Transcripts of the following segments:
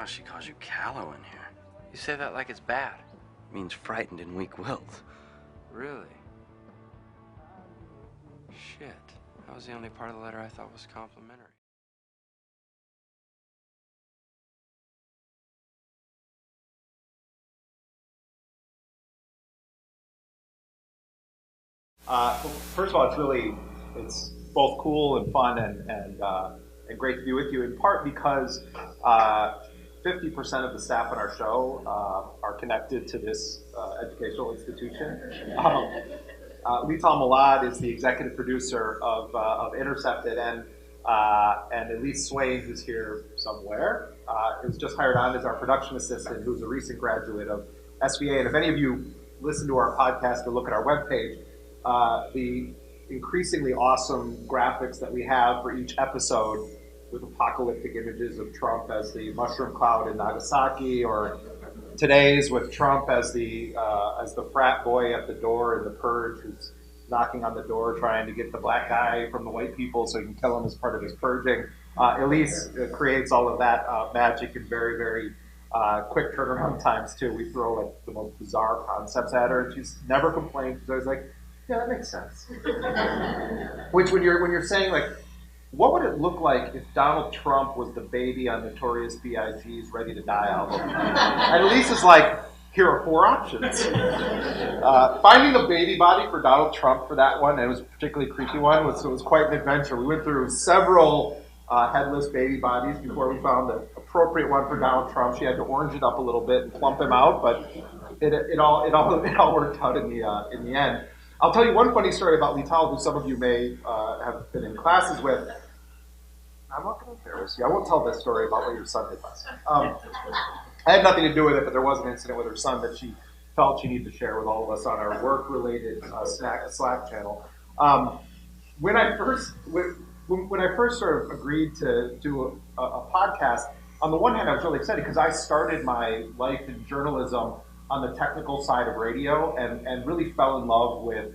Wow, she calls you callow in here. You say that like it's bad. It means frightened and weak-willed. Really? Shit. That was the only part of the letter I thought was complimentary. First of all, it's both cool and fun and great to be with you, in part because 50% of the staff on our show are connected to this educational institution. Lital Malad is the executive producer of Intercepted, and Elise Swain, who's here somewhere, was just hired on as our production assistant, who's a recent graduate of SVA. And if any of you listen to our podcast or look at our webpage, the increasingly awesome graphics that we have for each episode with apocalyptic images of Trump as the mushroom cloud in Nagasaki, or today's with Trump as the frat boy at the door in The Purge, who's knocking on the door trying to get the black guy from the white people so he can kill him as part of his purging. Elise creates all of that magic in very, very quick turnaround times too. We throw like the most bizarre concepts at her, and she's never complained. She's always like, "Yeah, that makes sense." Which, when you're saying like, what would it look like if Donald Trump was the baby on Notorious B.I.G.'s Ready to Die album? And Elise is like, here are 4 options. Finding the baby body for Donald Trump for that one, and it was a particularly creepy one, it was quite an adventure. We went through several headless baby bodies before we found the appropriate one for Donald Trump. She had to orange it up a little bit and plump him out, but it all worked out in the end. I'll tell you one funny story about Lital, who some of you may have been in classes with. I'm not going to embarrass you. I won't tell this story about what your son did last night. I had nothing to do with it, but there was an incident with her son that she felt she needed to share with all of us on our work-related Slack channel. When I first sort of agreed to do a podcast, on the one hand, I was really excited because I started my life in journalism on the technical side of radio, and really fell in love with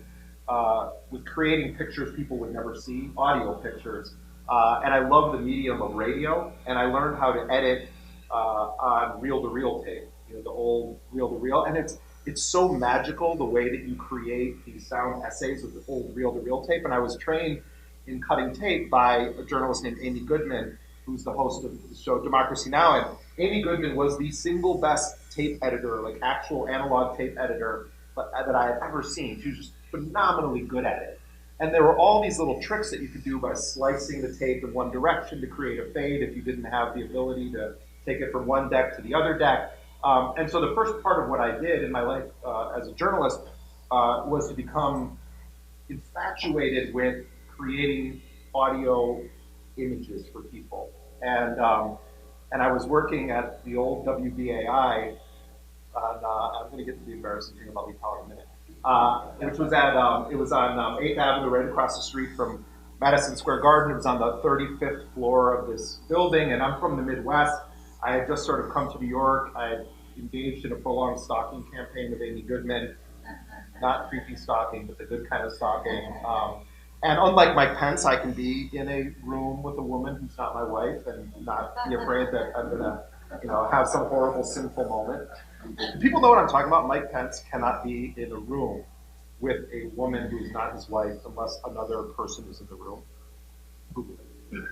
creating pictures people would never see, audio pictures. And I love the medium of radio, and I learned how to edit on reel-to-reel tape, the old reel-to-reel, and it's so magical the way that you create these sound essays with the old reel-to-reel tape. And I was trained in cutting tape by a journalist named Amy Goodman, who's the host of the show Democracy Now! And Amy Goodman was the single best tape editor, like actual analog tape editor, that I had ever seen. She was just phenomenally good at it. And there were all these little tricks that you could do by slicing the tape in one direction to create a fade if you didn't have the ability to take it from one deck to the other deck. And so the first part of what I did in my life as a journalist was to become infatuated with creating audio images for people. And I was working at the old WBAI on, I'm going to get to the embarrassing thing about Lital in a minute. Which was it was on 8th Avenue, right across the street from Madison Square Garden. It was on the 35th floor of this building, and I'm from the Midwest. I had just sort of come to New York. I had engaged in a prolonged stalking campaign with Amy Goodman. Not creepy stalking, but the good kind of stalking. And unlike Mike Pence, I can be in a room with a woman who's not my wife and not be afraid that I'm going to have some horrible, sinful moment. Do people know what I'm talking about? Mike Pence cannot be in a room with a woman who's not his wife unless another person is in the room. Google it.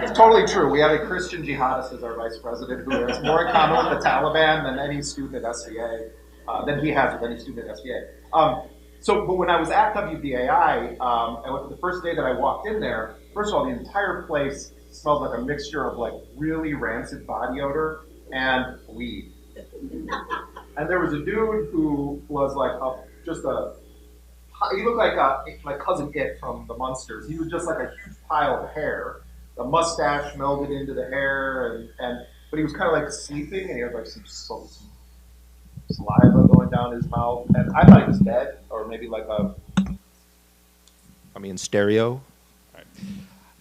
It's totally true. We have a Christian jihadist as our vice president who has more in common with the Taliban than any student at SVA, than he has with any student at SVA. But when I was at WBAI, and the first day that I walked in there, first of all, the entire place smelled like a mixture of like really rancid body odor and weed. And there was a dude who was like he looked like Cousin It from the Munsters. He was just like a huge pile of hair. The mustache melded into the hair, but he was kind of like sleeping, and he had like some saliva going down his mouth. And I thought he was dead, or maybe like stereo. Right.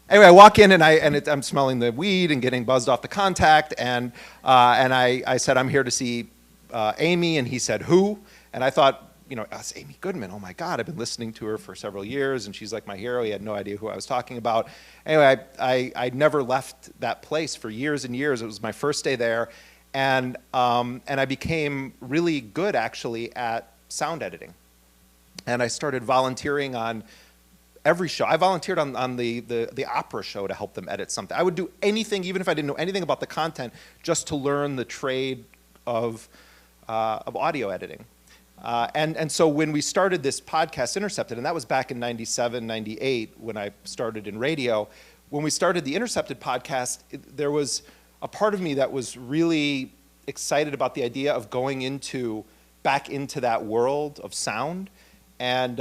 Anyway, I walk in and I'm smelling the weed and getting buzzed off the contact, and I said, I'm here to see Amy, and he said, who? And I thought, that's Amy Goodman. Oh my God, I've been listening to her for several years, and she's like my hero. He had no idea who I was talking about. Anyway, I never left that place for years and years. It was my first day there, and I became really good actually at sound editing. And I started volunteering on every show. I volunteered on the opera show to help them edit something. I would do anything, even if I didn't know anything about the content, just to learn the trade of audio editing. And so when we started this podcast, Intercepted, and that was back in 97, 98, when I started in radio, when we started the Intercepted podcast, there was a part of me that was really excited about the idea of going back into that world of sound. And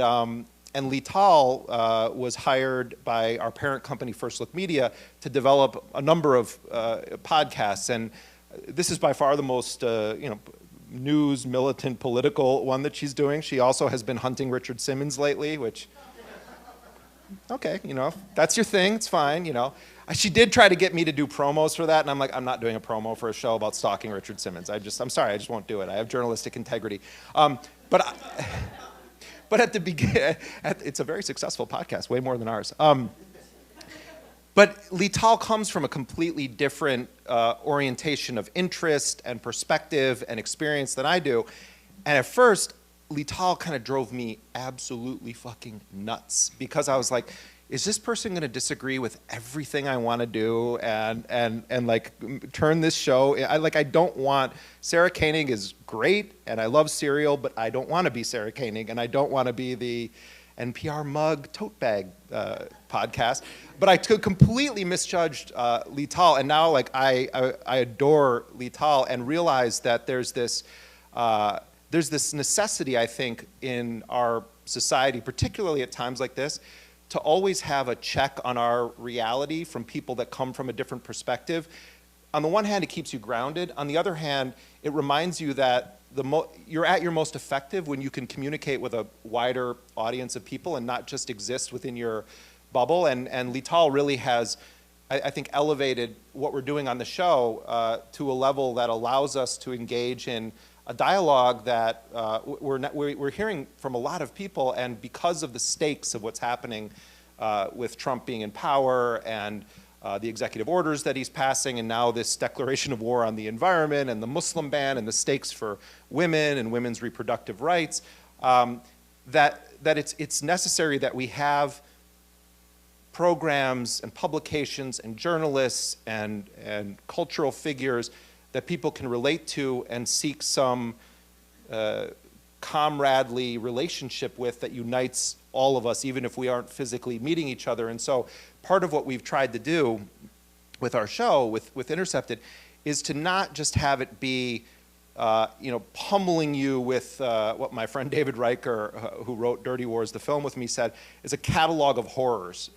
Lital was hired by our parent company, First Look Media, to develop a number of podcasts. And this is by far the most, news, militant, political one that she's doing. She also has been hunting Richard Simmons lately, which, okay, if that's your thing, it's fine, She did try to get me to do promos for that, and I'm like, I'm not doing a promo for a show about stalking Richard Simmons. I'm sorry, I just won't do it. I have journalistic integrity. But at the beginning, it's a very successful podcast, way more than ours. But Lital comes from a completely different orientation of interest and perspective and experience than I do. And at first, Lital kind of drove me absolutely fucking nuts, because I was like, is this person going to disagree with everything I want to do and like turn this show? I don't want, Sarah Koenig is great and I love Serial, but I don't want to be Sarah Koenig, and I don't want to be the NPR mug tote bag podcast. But I completely misjudged Lital, and now like I adore Lital and realize that there's this necessity, I think, in our society, particularly at times like this, to always have a check on our reality from people that come from a different perspective. On the one hand, it keeps you grounded. On the other hand, it reminds you that you're at your most effective when you can communicate with a wider audience of people and not just exist within your bubble. And Lital really has, I think, elevated what we're doing on the show to a level that allows us to engage in a dialogue that we're hearing from a lot of people, and because of the stakes of what's happening with Trump being in power and the executive orders that he's passing, and now this declaration of war on the environment and the Muslim ban and the stakes for women and women's reproductive rights, that it's necessary that we have programs and publications and journalists and cultural figures that people can relate to and seek some comradely relationship with that unites all of us, even if we aren't physically meeting each other. And so part of what we've tried to do with our show, with Intercepted, is to not just have it be pummeling you with what my friend David Riker, who wrote Dirty Wars, the film with me, said, is a catalog of horrors.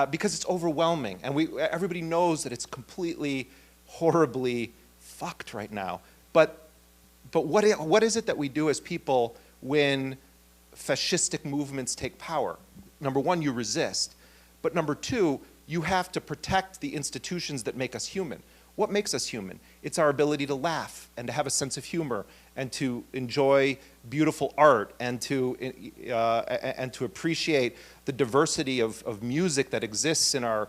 Because it's overwhelming, and everybody knows that it's completely, horribly fucked right now. But what is it that we do as people when fascistic movements take power? Number one, you resist. But number two, you have to protect the institutions that make us human. What makes us human? It's our ability to laugh and to have a sense of humor and to enjoy beautiful art and to appreciate the diversity of music that exists in our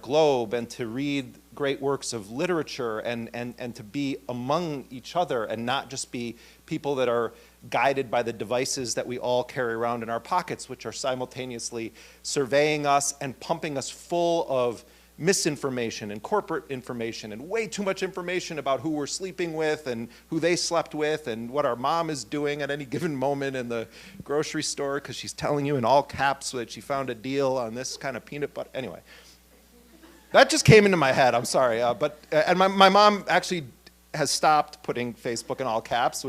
globe, and to read great works of literature and to be among each other and not just be people that are guided by the devices that we all carry around in our pockets, which are simultaneously surveying us and pumping us full of misinformation and corporate information and way too much information about who we're sleeping with and who they slept with and what our mom is doing at any given moment in the grocery store because she's telling you in all caps that she found a deal on this kind of peanut butter. Anyway, that just came into my head. I'm sorry. And my mom actually has stopped putting Facebook in all caps,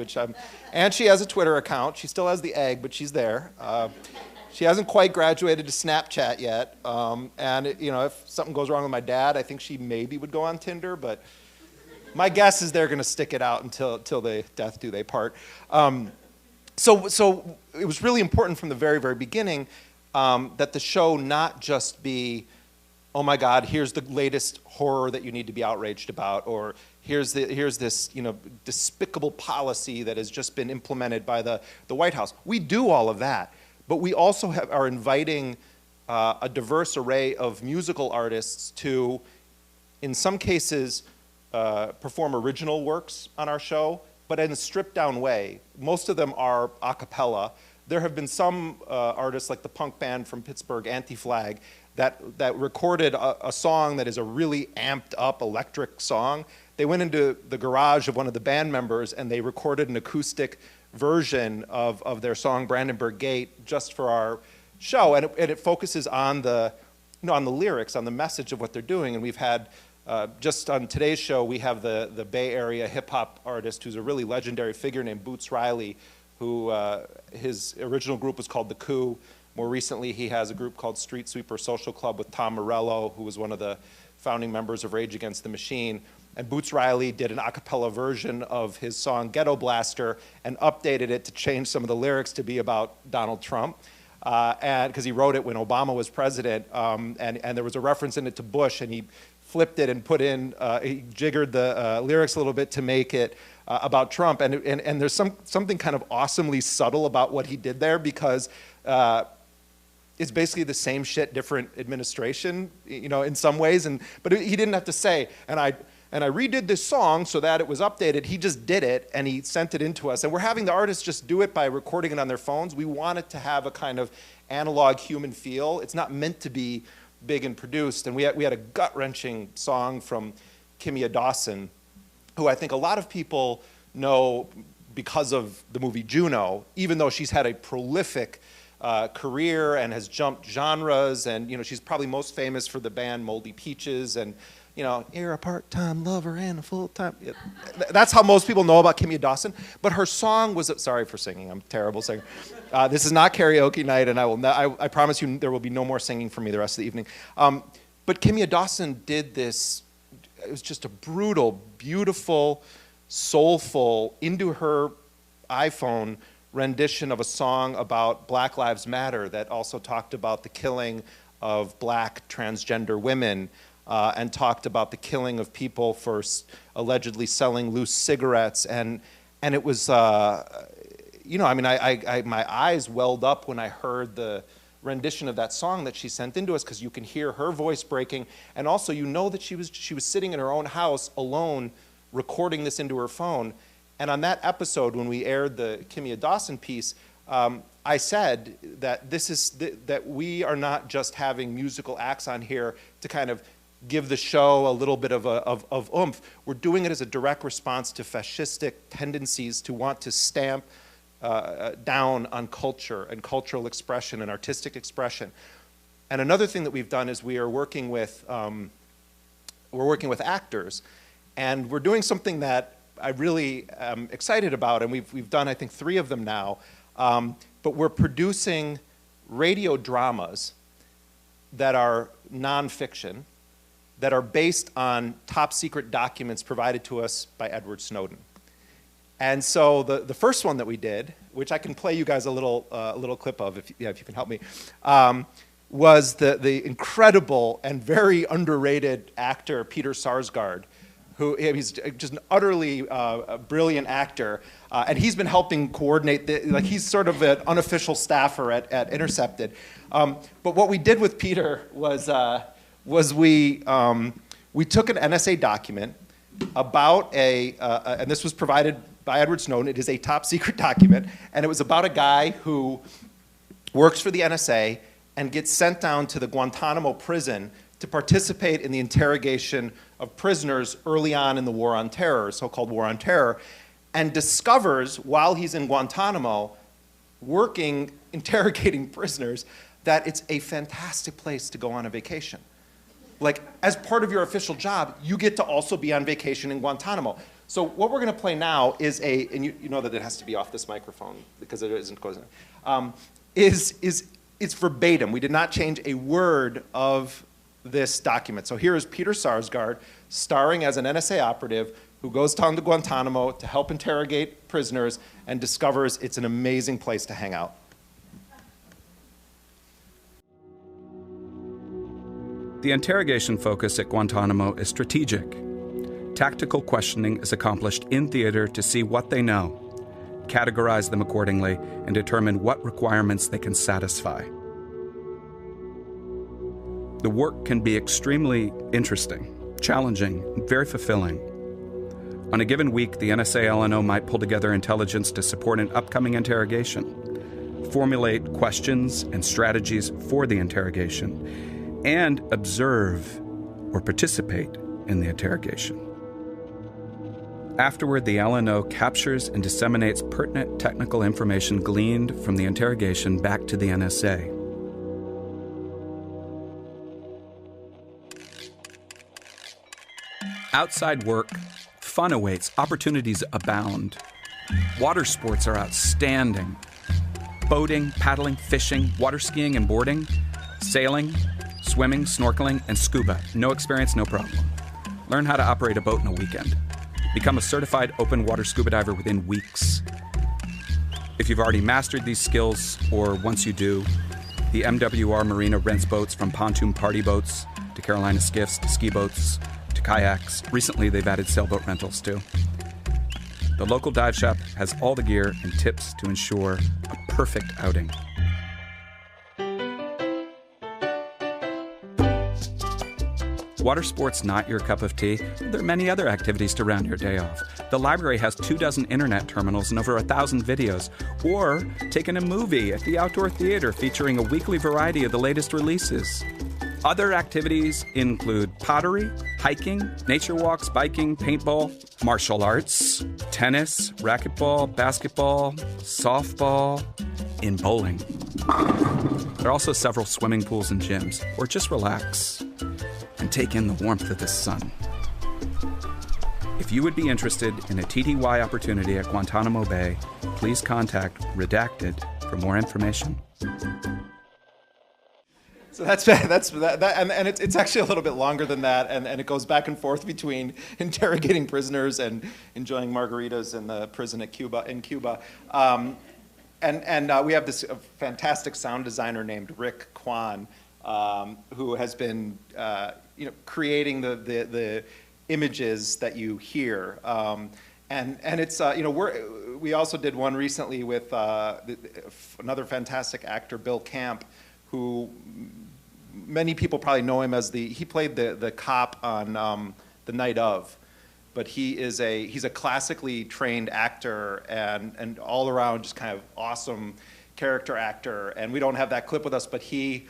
and she has a Twitter account. She still has the egg, but she's there. She hasn't quite graduated to Snapchat yet. And if something goes wrong with my dad, I think she maybe would go on Tinder, but my guess is they're going to stick it out until they death do they part. So it was really important from the very, very beginning that the show not just be oh my God, here's the latest horror that you need to be outraged about, or here's this despicable policy that has just been implemented by the White House. We do all of that, but we also are inviting a diverse array of musical artists to, in some cases, perform original works on our show, but in a stripped down way. Most of them are a cappella. There have been some artists like the punk band from Pittsburgh, Anti-Flag, that recorded a song that is a really amped up electric song. They went into the garage of one of the band members and they recorded an acoustic version of their song Brandenburg Gate just for our show, and it focuses on the lyrics, on the message of what they're doing. And we've had, just on today's show, we have the Bay Area hip hop artist who's a really legendary figure named Boots Riley, who his original group was called The Coup. More recently, he has a group called Street Sweeper Social Club with Tom Morello, who was one of the founding members of Rage Against the Machine. And Boots Riley did an a cappella version of his song Ghetto Blaster and updated it to change some of the lyrics to be about Donald Trump. And because he wrote it when Obama was president, and there was a reference in it to Bush, and he flipped it and put in, he jiggered the lyrics a little bit to make it about Trump. And there's something kind of awesomely subtle about what he did there, because it's basically the same shit, different administration, in some ways. But he didn't have to say, and I redid this song so that it was updated. He just did it, and he sent it in to us. And we're having the artists just do it by recording it on their phones. We want it to have a kind of analog human feel. It's not meant to be big and produced. And we had a gut-wrenching song from Kimia Dawson, who I think a lot of people know because of the movie Juno, even though she's had a prolific career and has jumped genres. And she's probably most famous for the band Moldy Peaches, and you're a part-time lover and a full-time. That's how most people know about Kimia Dawson. But her song was, sorry for singing, I'm a terrible singer. This is not karaoke night, and I promise you there will be no more singing for me the rest of the evening. But Kimia Dawson did this, it was just a brutal, beautiful, soulful, into her iPhone rendition of a song about Black Lives Matter that also talked about the killing of black transgender women, and talked about the killing of people for allegedly selling loose cigarettes. And it was, my eyes welled up when I heard the rendition of that song that she sent into us, because you can hear her voice breaking, and also that she was sitting in her own house alone recording this into her phone. And on that episode, when we aired the Kimia Dawson piece, I said that that we are not just having musical acts on here to kind of give the show a little bit of oomph. We're doing it as a direct response to fascistic tendencies to want to stamp down on culture and cultural expression and artistic expression. And another thing that we've done is we are working with actors, and we're doing something that I really am excited about, and we've done, I think, 3 of them now. But we're producing radio dramas that are nonfiction, that are based on top secret documents provided to us by Edward Snowden. And so the first one that we did, which I can play you guys a little clip of if you can help me, was the incredible and very underrated actor Peter Sarsgaard, who he's just an utterly brilliant actor, and he's been helping coordinate he's sort of an unofficial staffer at Intercepted. But what we did with Peter was we took an NSA document about and this was provided by Edward Snowden. It is a top secret document, and it was about a guy who works for the NSA and gets sent down to the Guantanamo prison to participate in the interrogation of prisoners early on in the War on Terror, so-called War on Terror, and discovers while he's in Guantanamo interrogating prisoners, that it's a fantastic place to go on a vacation. Like, as part of your official job, you get to also be on vacation in Guantanamo. So what we're going to play now is and you know that it has to be off this microphone because it isn't going it's verbatim. We did not change a word of this document. So here is Peter Sarsgaard starring as an NSA operative who goes down to Guantanamo to help interrogate prisoners and discovers it's an amazing place to hang out. The interrogation focus at Guantanamo is strategic. Tactical questioning is accomplished in theater to see what they know, categorize them accordingly, and determine what requirements they can satisfy. The work can be extremely interesting, challenging, and very fulfilling. On a given week, the NSA LNO might pull together intelligence to support an upcoming interrogation, formulate questions and strategies for the interrogation, and observe or participate in the interrogation. Afterward, the LNO captures and disseminates pertinent technical information gleaned from the interrogation back to the NSA. Outside work, fun awaits, opportunities abound. Water sports are outstanding. Boating, paddling, fishing, water skiing and boarding, sailing, swimming, snorkeling, and scuba. No experience, no problem. Learn how to operate a boat in a weekend. Become a certified open water scuba diver within weeks. If you've already mastered these skills, or once you do, the MWR Marina rents boats from pontoon party boats to Carolina skiffs to ski boats to kayaks. Recently, they've added sailboat rentals too. The local dive shop has all the gear and tips to ensure a perfect outing. Water sports not your cup of tea? There are many other activities to round your day off. The library has 24 internet terminals and over 1,000 videos. Or take in a movie at the Outdoor Theater featuring a weekly variety of the latest releases. Other activities include pottery, hiking, nature walks, biking, paintball, martial arts, tennis, racquetball, basketball, softball, and bowling. There are also several swimming pools and gyms, or just relax and take in the warmth of the sun. If you would be interested in a TTY opportunity at Guantanamo Bay, please contact Redacted for more information. So that's that, and it's actually a little bit longer than that, and it goes back and forth between interrogating prisoners and enjoying margaritas in the prison at Cuba. We have this fantastic sound designer named Rick Kwan, who has been creating the images that you hear, and it's we also did one recently with another fantastic actor, Bill Camp, who many people probably know him as he played the cop on The Night Of, but he's a classically trained actor and all around just kind of awesome character actor. And we don't have that clip with us, but he's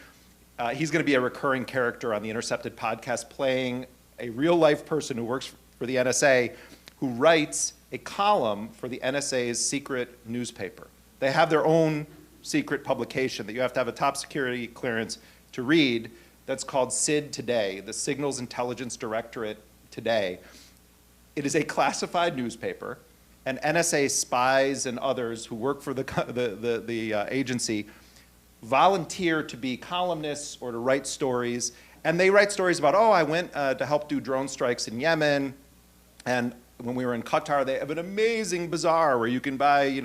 going to be a recurring character on the Intercepted podcast, playing a real life person who works for the NSA, who writes a column for the NSA's secret newspaper. They have their own secret publication that you have to have a top security clearance to read, that's called SID Today, the Signals Intelligence Directorate Today. It is a classified newspaper, and NSA spies and others who work for the agency volunteer to be columnists or to write stories. And they write stories about, I went to help do drone strikes in Yemen, and when we were in Qatar, they have an amazing bazaar where you can buy,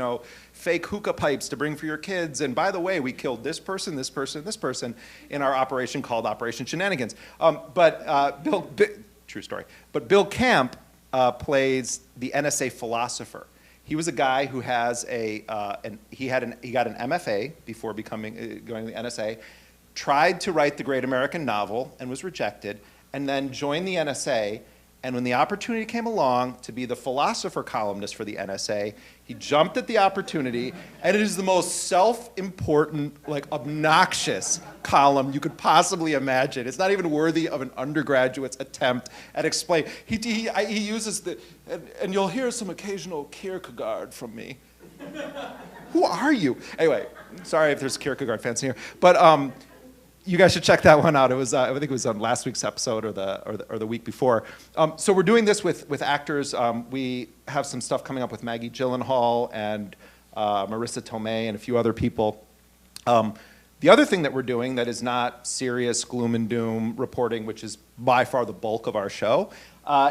fake hookah pipes to bring for your kids. And by the way, we killed this person, this person, this person in our operation called Operation Shenanigans. True story. But Bill Camp plays the NSA philosopher. He was a guy who has he got an MFA before going to the NSA, tried to write the great American novel and was rejected, and then joined the NSA. And when the opportunity came along to be the philosopher columnist for the NSA, he jumped at the opportunity, and it is the most self-important, obnoxious column you could possibly imagine. It's not even worthy of an undergraduate's attempt at explaining. He uses and you'll hear some occasional Kierkegaard from me. Who are you? Anyway, sorry if there's Kierkegaard fans in here, but you guys should check that one out. It was, I think it was on last week's episode or the week before. So we're doing this with actors. We have some stuff coming up with Maggie Gyllenhaal and Marissa Tomei and a few other people. The other thing that we're doing that is not serious gloom and doom reporting, which is by far the bulk of our show,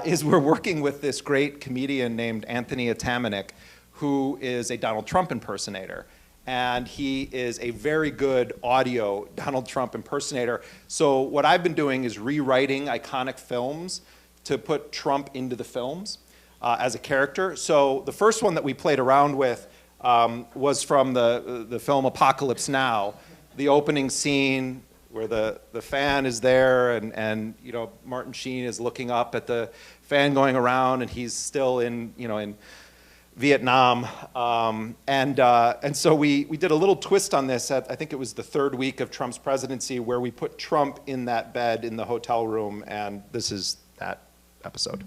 is we're working with this great comedian named Anthony Atamanuik, who is a Donald Trump impersonator. and he is a very good audio Donald Trump impersonator. So what I've been doing is rewriting iconic films to put Trump into the films as a character. So the first one that we played around with was from the film Apocalypse Now, the opening scene where the fan is there and you know, Martin Sheen is looking up at the fan going around, and he's still in Vietnam, and so we did a little twist on this at, I think it was the third week of Trump's presidency, where we put Trump in that bed in the hotel room, and this is that episode.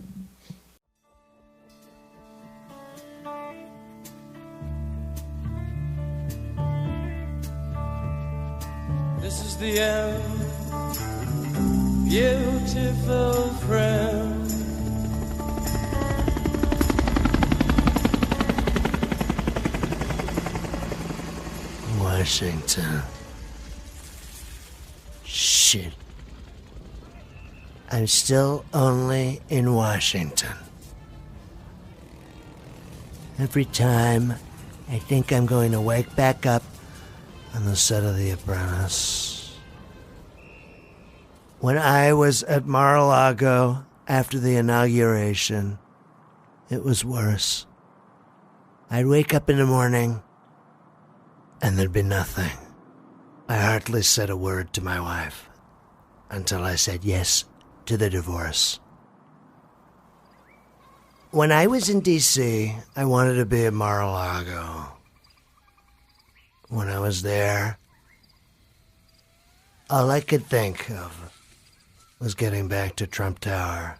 This is the end, beautiful friend. Washington. Shit. I'm still only in Washington. Every time I think I'm going to wake back up on the set of The Apprentice. When I was at Mar-a-Lago after the inauguration, it was worse. I'd wake up in the morning and there'd be nothing. I hardly said a word to my wife until I said yes to the divorce. When I was in D.C., I wanted to be at Mar-a-Lago. When I was there, all I could think of was getting back to Trump Tower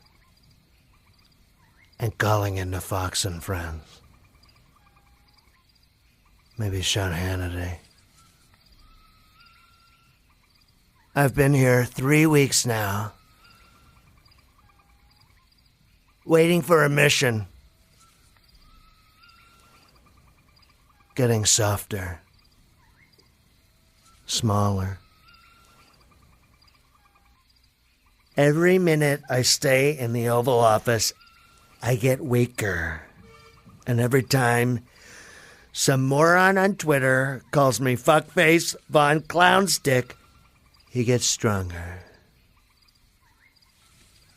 and calling into Fox and Friends. Maybe Sean Hannity. I've been here 3 weeks now, waiting for a mission. Getting softer, smaller. Every minute I stay in the Oval Office, I get weaker. And every time some moron on Twitter calls me fuckface Von Clownstick, he gets stronger.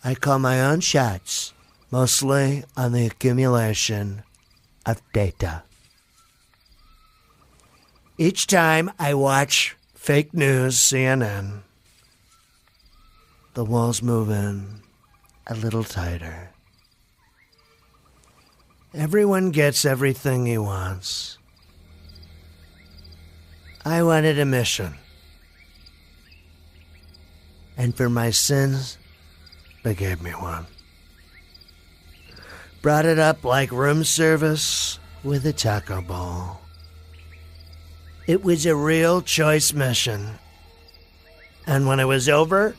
I call my own shots, mostly on the accumulation of data. Each time I watch fake news CNN, the walls move in a little tighter. Everyone gets everything he wants. I wanted a mission. And for my sins, they gave me one. Brought it up like room service with a taco bowl. It was a real choice mission. And when it was over,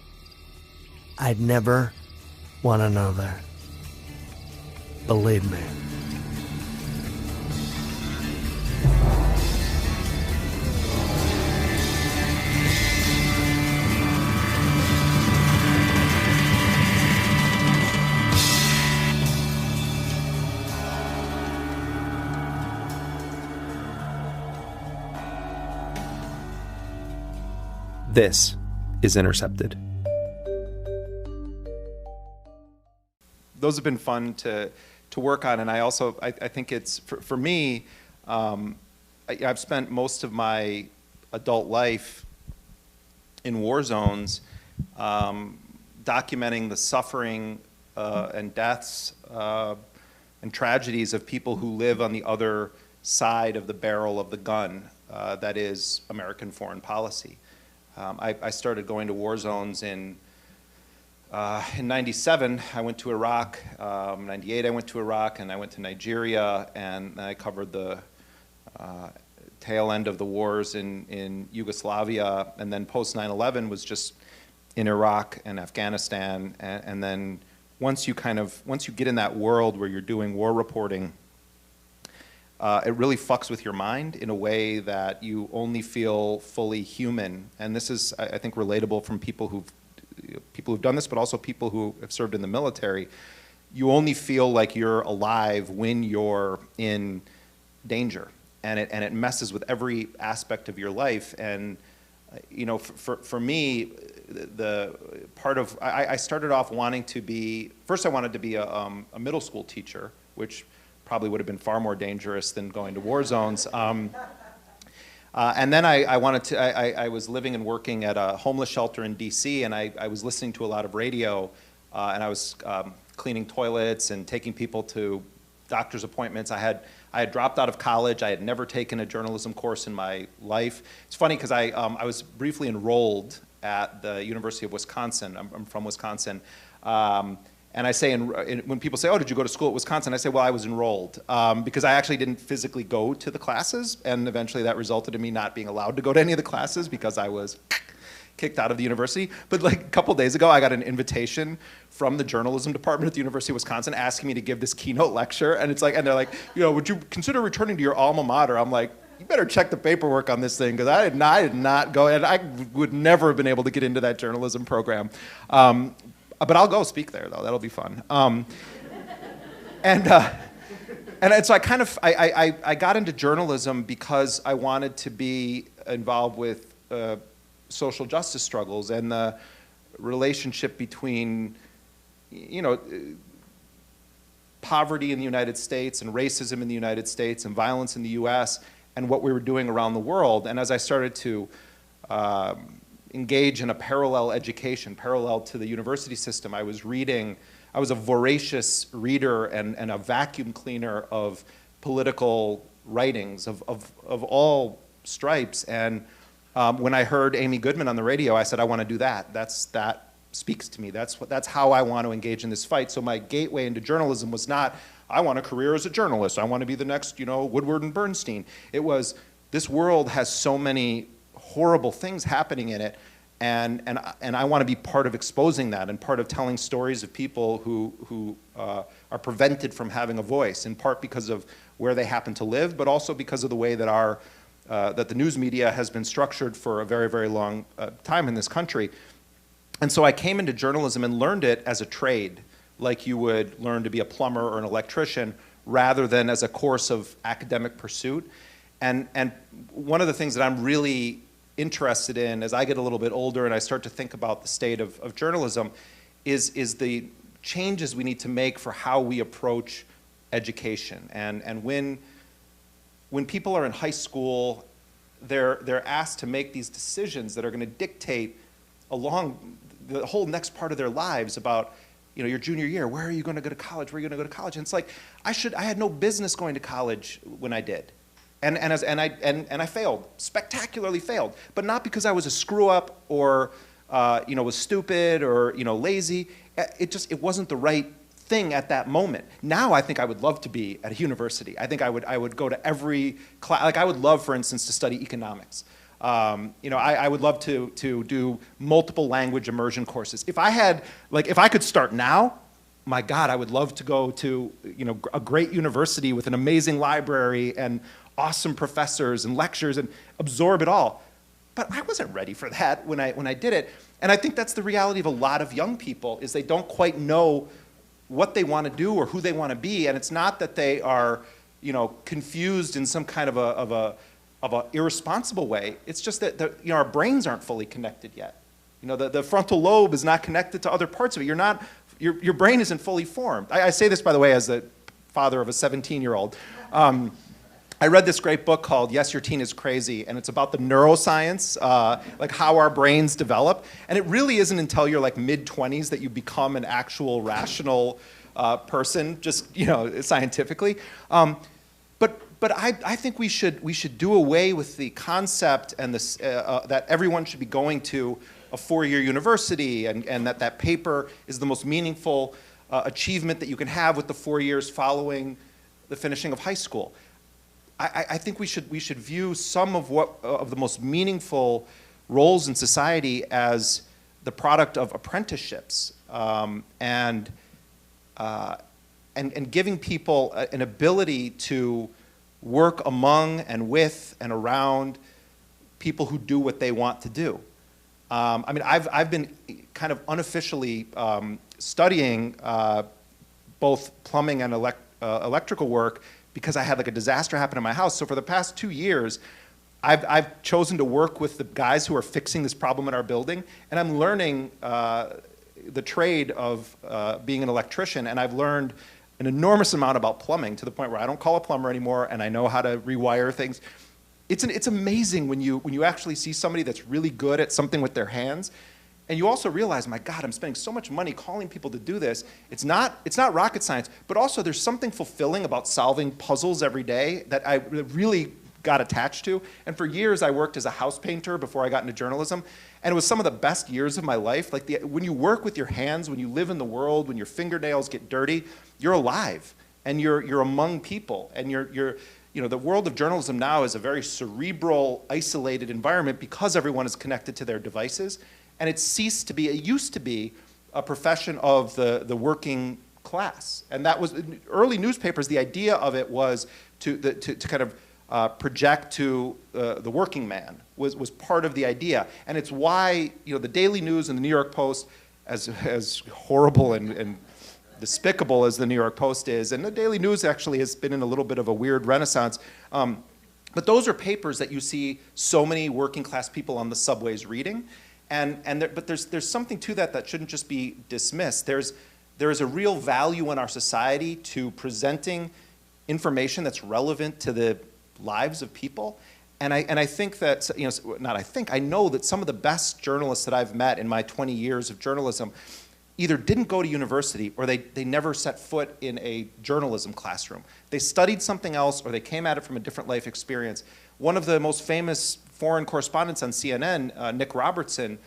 I'd never want another. Believe me. This is Intercepted. Those have been fun to work on, and I think it's, for me, I've spent most of my adult life in war zones documenting the suffering and deaths and tragedies of people who live on the other side of the barrel of the gun that is American foreign policy. I started going to war zones in 97. I went to Iraq. 98, I went to Iraq, and I went to Nigeria, and I covered the tail end of the wars in Yugoslavia, and then post 9/11 was just in Iraq and Afghanistan, and then once you get in that world where you're doing war reporting, it really fucks with your mind in a way that you only feel fully human. And this is, I think, relatable from people who've done this, but also people who have served in the military. You only feel like you're alive when you're in danger. and it messes with every aspect of your life. And you know, for me, the part of I started off wanting to be, first I wanted to be a middle school teacher, which probably would have been far more dangerous than going to war zones. And then I wanted to, I was living and working at a homeless shelter in DC, and I was listening to a lot of radio, and I was cleaning toilets and taking people to doctor's appointments. I had dropped out of college. I had never taken a journalism course in my life. It's funny because I was briefly enrolled at the University of Wisconsin. I'm from Wisconsin. And I say, when people say, oh, did you go to school at Wisconsin? I say, well, I was enrolled because I actually didn't physically go to the classes, and eventually that resulted in me not being allowed to go to any of the classes because I was kicked out of the university. But like a couple days ago, I got an invitation from the journalism department at the University of Wisconsin asking me to give this keynote lecture, and it's like, and they're like, you know, would you consider returning to your alma mater? I'm like, you better check the paperwork on this thing because I did not go, and I would never have been able to get into that journalism program. But I'll go speak there, though. That'll be fun. And so I kind of, I got into journalism because I wanted to be involved with social justice struggles and the relationship between, you know, poverty in the United States and racism in the United States and violence in the US and what we were doing around the world. And as I started to engage in a parallel education, parallel to the university system, I was a voracious reader and a vacuum cleaner of political writings of all stripes. And when I heard Amy Goodman on the radio, I said, I want to do that. That speaks to me. That's how I want to engage in this fight. So my gateway into journalism was not, I want a career as a journalist. I want to be the next, you know, Woodward and Bernstein. It was, this world has so many horrible things happening in it, and I want to be part of exposing that and part of telling stories of people who are prevented from having a voice, in part because of where they happen to live, but also because of the way that that the news media has been structured for a very, very long time in this country. And so I came into journalism and learned it as a trade, like you would learn to be a plumber or an electrician, rather than as a course of academic pursuit. And one of the things that I'm really interested in as I get a little bit older and I start to think about the state of journalism is the changes we need to make for how we approach education. And when people are in high school, they're asked to make these decisions that are going to dictate along the whole next part of their lives about, you know, your junior year, where are you going to go to college? Where are you going to go to college? And it's like, I had no business going to college when I did. And I failed, spectacularly failed, but not because I was a screw up or you know, was stupid or, you know, lazy. It wasn't the right thing at that moment. Now I think I would love to be at a university. I think I would go to every class. Like I would love, for instance, to study economics. You know, I would love to do multiple language immersion courses. If I could start now, my God, I would love to go to, you know, a great university with an amazing library and awesome professors and lectures and absorb it all. But I wasn't ready for that when I did it. And I think that's the reality of a lot of young people, is they don't quite know what they want to do or who they want to be. And it's not that they are, you know, confused in some kind of a irresponsible way. It's just that you know, our brains aren't fully connected yet. You know, the frontal lobe is not connected to other parts of it. Your brain isn't fully formed. I say this, by the way, as the father of a 17-year-old. I read this great book called Yes, Your Teen is Crazy, and it's about the neuroscience, like how our brains develop. And it really isn't until you're like mid-20s that you become an actual rational person, just, you know, scientifically. But I think we should do away with the concept and this, that everyone should be going to a 4-year university and that paper is the most meaningful achievement that you can have with the 4 years following the finishing of high school. I think we should view some of the most meaningful roles in society as the product of apprenticeships and giving people an ability to work among and with and around people who do what they want to do. I mean, I've been kind of unofficially studying both plumbing and electrical work because I had like a disaster happen in my house. So for the past 2 years, I've chosen to work with the guys who are fixing this problem in our building, and I'm learning the trade of being an electrician, and I've learned an enormous amount about plumbing to the point where I don't call a plumber anymore, and I know how to rewire things. It's amazing when you actually see somebody that's really good at something with their hands, and you also realize, my God, I'm spending so much money calling people to do this. It's not rocket science, but also there's something fulfilling about solving puzzles every day that I really got attached to. And for years, I worked as a house painter before I got into journalism, and it was some of the best years of my life. Like when you work with your hands, when you live in the world, when your fingernails get dirty, you're alive, and you're among people, and the world of journalism now is a very cerebral, isolated environment because everyone is connected to their devices. And it used to be a profession of the working class. And that was, in early newspapers, the idea of it was to kind of project to the working man was part of the idea. And it's why, the Daily News and the New York Post, as horrible and despicable as the New York Post is, and the Daily News actually has been in a little bit of a weird renaissance, but those are papers that you see so many working class people on the subways reading. But there's something to that shouldn't just be dismissed. There is a real value in our society to presenting information that's relevant to the lives of people. And I think that, I know that some of the best journalists that I've met in my 20 years of journalism either didn't go to university or they never set foot in a journalism classroom. They studied something else or they came at it from a different life experience. One of the most famous foreign correspondents on CNN, Nick Robertson,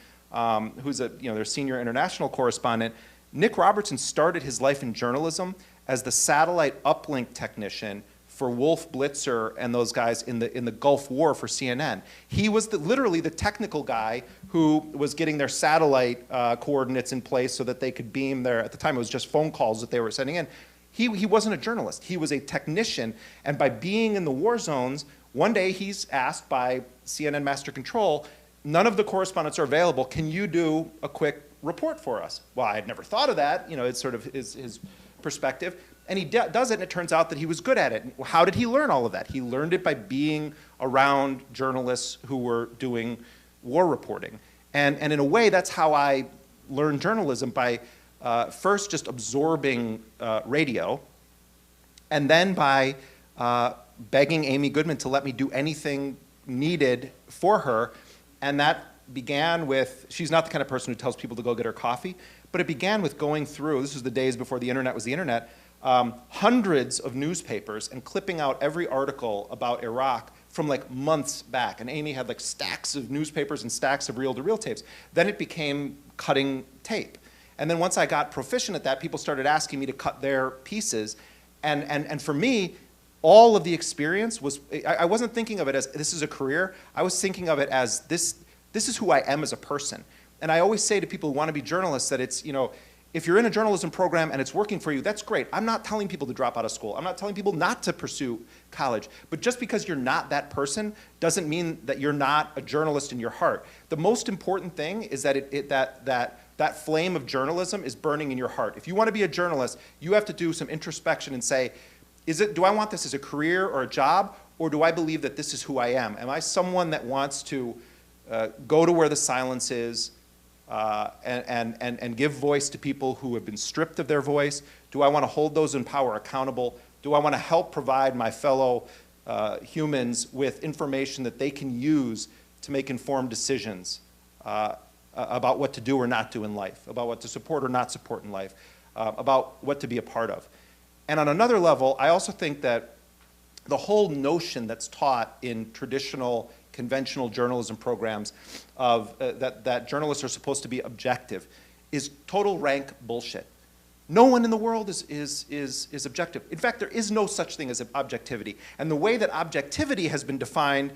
who's their senior international correspondent. Nick Robertson started his life in journalism as the satellite uplink technician for Wolf Blitzer and those guys in the Gulf War for CNN. He was literally the technical guy who was getting their satellite coordinates in place so that they could beam at the time it was just phone calls that they were sending in. He wasn't a journalist, he was a technician, and by being in the war zones, one day he's asked by CNN Master Control, none of the correspondents are available, can you do a quick report for us? Well, I had never thought of that, it's sort of his perspective. And he does it, and it turns out that he was good at it. How did he learn all of that? He learned it by being around journalists who were doing war reporting. And in a way, that's how I learned journalism, by first just absorbing radio, and then by begging Amy Goodman to let me do anything needed for her. And that began with, she's not the kind of person who tells people to go get her coffee, but it began with going through, this was the days before the internet was the internet, hundreds of newspapers and clipping out every article about Iraq from like months back. And Amy had like stacks of newspapers and stacks of reel-to-reel tapes. Then it became cutting tape. And then once I got proficient at that, people started asking me to cut their pieces. And for me, all of the experience was, I wasn't thinking of it as this is a career. I was thinking of it as this is who I am as a person. And I always say to people who want to be journalists that it's, if you're in a journalism program and it's working for you, that's great. I'm not telling people to drop out of school. I'm not telling people not to pursue college. But just because you're not that person doesn't mean that you're not a journalist in your heart. The most important thing is that that flame of journalism is burning in your heart. If you want to be a journalist, you have to do some introspection and say, do I want this as a career or a job, or do I believe that this is who I am? Am I someone that wants to go to where the silence is, and give voice to people who have been stripped of their voice? Do I want to hold those in power accountable? Do I want to help provide my fellow humans with information that they can use to make informed decisions about what to do or not do in life, about what to support or not support in life, about what to be a part of? And on another level, I also think that the whole notion that's taught in traditional conventional journalism programs of that journalists are supposed to be objective is total rank bullshit. No one in the world is objective. In fact, there is no such thing as objectivity. And the way that objectivity has been defined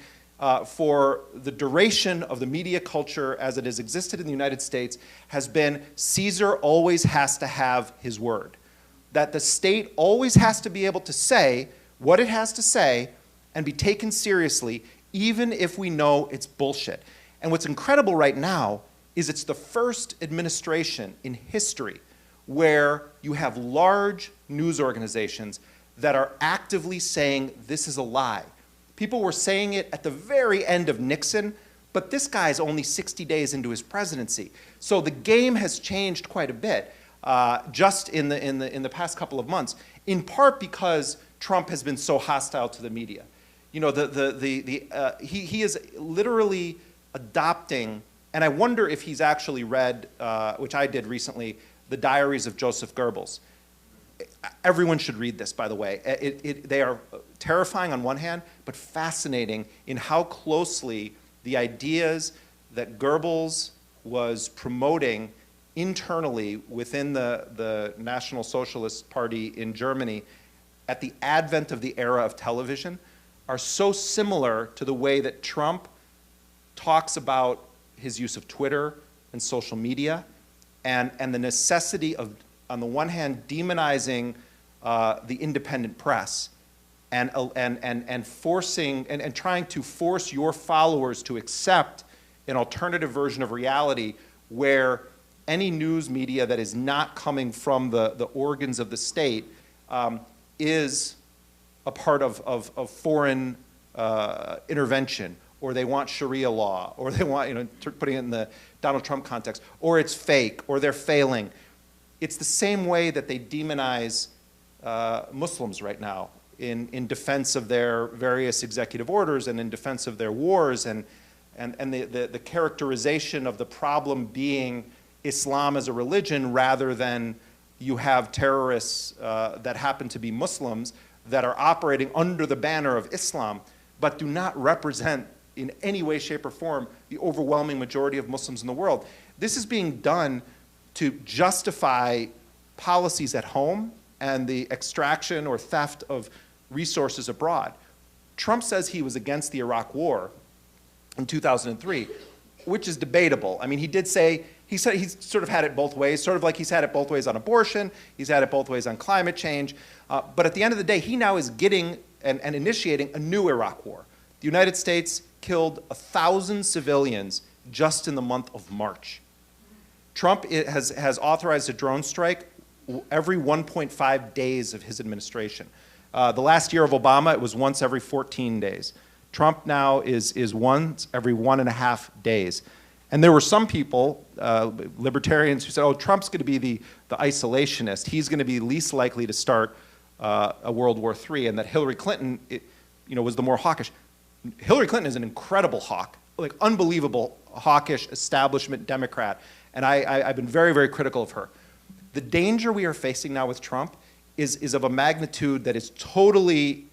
for the duration of the media culture as it has existed in the United States has been Caesar always has to have his word. That the state always has to be able to say what it has to say and be taken seriously, even if we know it's bullshit. And what's incredible right now is it's the first administration in history where you have large news organizations that are actively saying this is a lie. People were saying it at the very end of Nixon, but this guy's only 60 days into his presidency. So the game has changed quite a bit just in the past couple of months, in part because Trump has been so hostile to the media. You know, he is literally adopting, and I wonder if he's actually read, which I did recently, the Diaries of Joseph Goebbels. Everyone should read this, by the way. They are terrifying on one hand, but fascinating in how closely the ideas that Goebbels was promoting internally within the National Socialist Party in Germany at the advent of the era of television are so similar to the way that Trump talks about his use of Twitter and social media and the necessity of, on the one hand, demonizing the independent press and forcing and trying to force your followers to accept an alternative version of reality where any news media that is not coming from the organs of the state is a part of foreign intervention, or they want Sharia law, or they want, you know, putting it in the Donald Trump context, or it's fake, or they're failing. It's the same way that they demonize Muslims right now in defense of their various executive orders and in defense of their wars, and the characterization of the problem being Islam as a religion rather than you have terrorists that happen to be Muslims that are operating under the banner of Islam but do not represent in any way, shape, or form the overwhelming majority of Muslims in the world. This is being done to justify policies at home and the extraction or theft of resources abroad. Trump says he was against the Iraq War in 2003, which is debatable. I mean, he did say, he said he's sort of had it both ways, sort of like he's had it both ways on abortion, he's had it both ways on climate change, but at the end of the day, he now is getting and initiating a new Iraq war. The United States killed 1,000 civilians just in the month of March. Trump has authorized a drone strike every 1.5 days of his administration. The last year of Obama, it was once every 14 days. Trump now is once every 1.5 days. And there were some people, libertarians, who said, oh, Trump's going to be the isolationist. He's going to be least likely to start a World War III, and that Hillary Clinton was the more hawkish. Hillary Clinton is an incredible hawk, like unbelievable hawkish establishment Democrat. And I've been very, very critical of her. The danger we are facing now with Trump is of a magnitude that is totally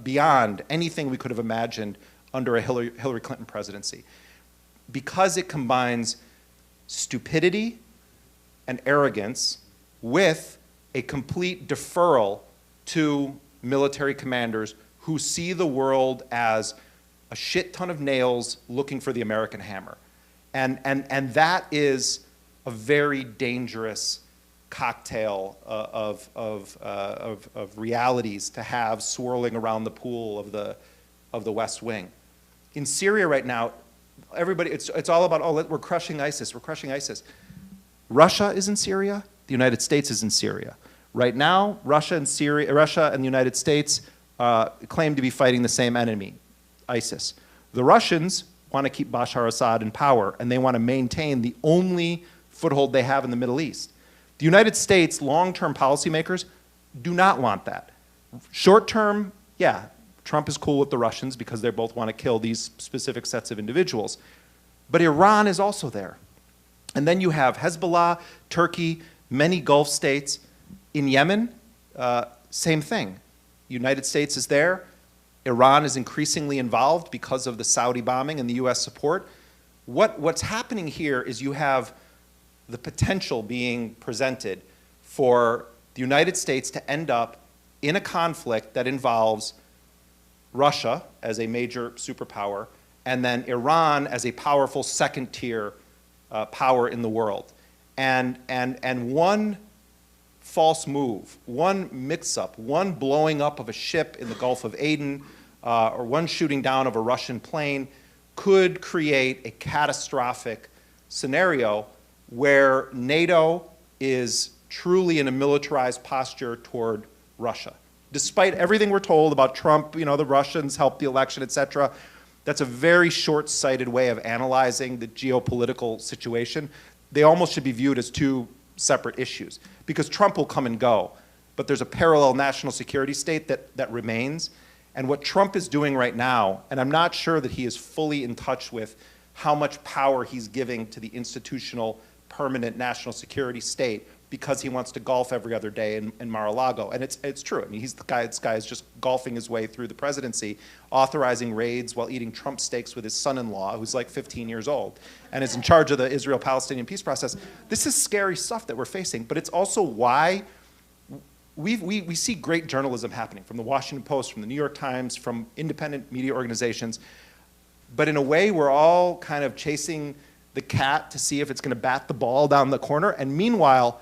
beyond anything we could have imagined under a Hillary Clinton presidency, because it combines stupidity and arrogance with a complete deferral to military commanders who see the world as a shit ton of nails looking for the American hammer. And that is a very dangerous cocktail of realities to have swirling around the pool of the West Wing. In Syria right now, everybody, it's all about, oh, we're crushing ISIS, we're crushing ISIS. Russia is in Syria, the United States is in Syria. Right now, Russia and the United States claim to be fighting the same enemy, ISIS. The Russians want to keep Bashar Assad in power, and they want to maintain the only foothold they have in the Middle East. The United States long-term policymakers do not want that. Short-term, yeah, Trump is cool with the Russians because they both want to kill these specific sets of individuals. But Iran is also there. And then you have Hezbollah, Turkey, many Gulf states. In Yemen, same thing. The United States is there. Iran is increasingly involved because of the Saudi bombing and the US support. What's happening here is you have the potential being presented for the United States to end up in a conflict that involves Russia as a major superpower and then Iran as a powerful second-tier power in the world. And one false move, one mix-up, one blowing up of a ship in the Gulf of Aden, or one shooting down of a Russian plane could create a catastrophic scenario where NATO is truly in a militarized posture toward Russia. Despite everything we're told about Trump, the Russians helped the election, et cetera, that's a very short-sighted way of analyzing the geopolitical situation. They almost should be viewed as two separate issues, because Trump will come and go, but there's a parallel national security state that remains. And what Trump is doing right now, and I'm not sure that he is fully in touch with how much power he's giving to the institutional, permanent national security state, because he wants to golf every other day in Mar-a-Lago. And it's true. I mean, this guy is just golfing his way through the presidency, authorizing raids while eating Trump steaks with his son-in-law, who's like 15 years old, and is in charge of the Israel-Palestinian peace process. This is scary stuff that we're facing, but it's also why we see great journalism happening from the Washington Post, from the New York Times, from independent media organizations. But in a way, we're all kind of chasing the cat to see if it's going to bat the ball down the corner. And meanwhile,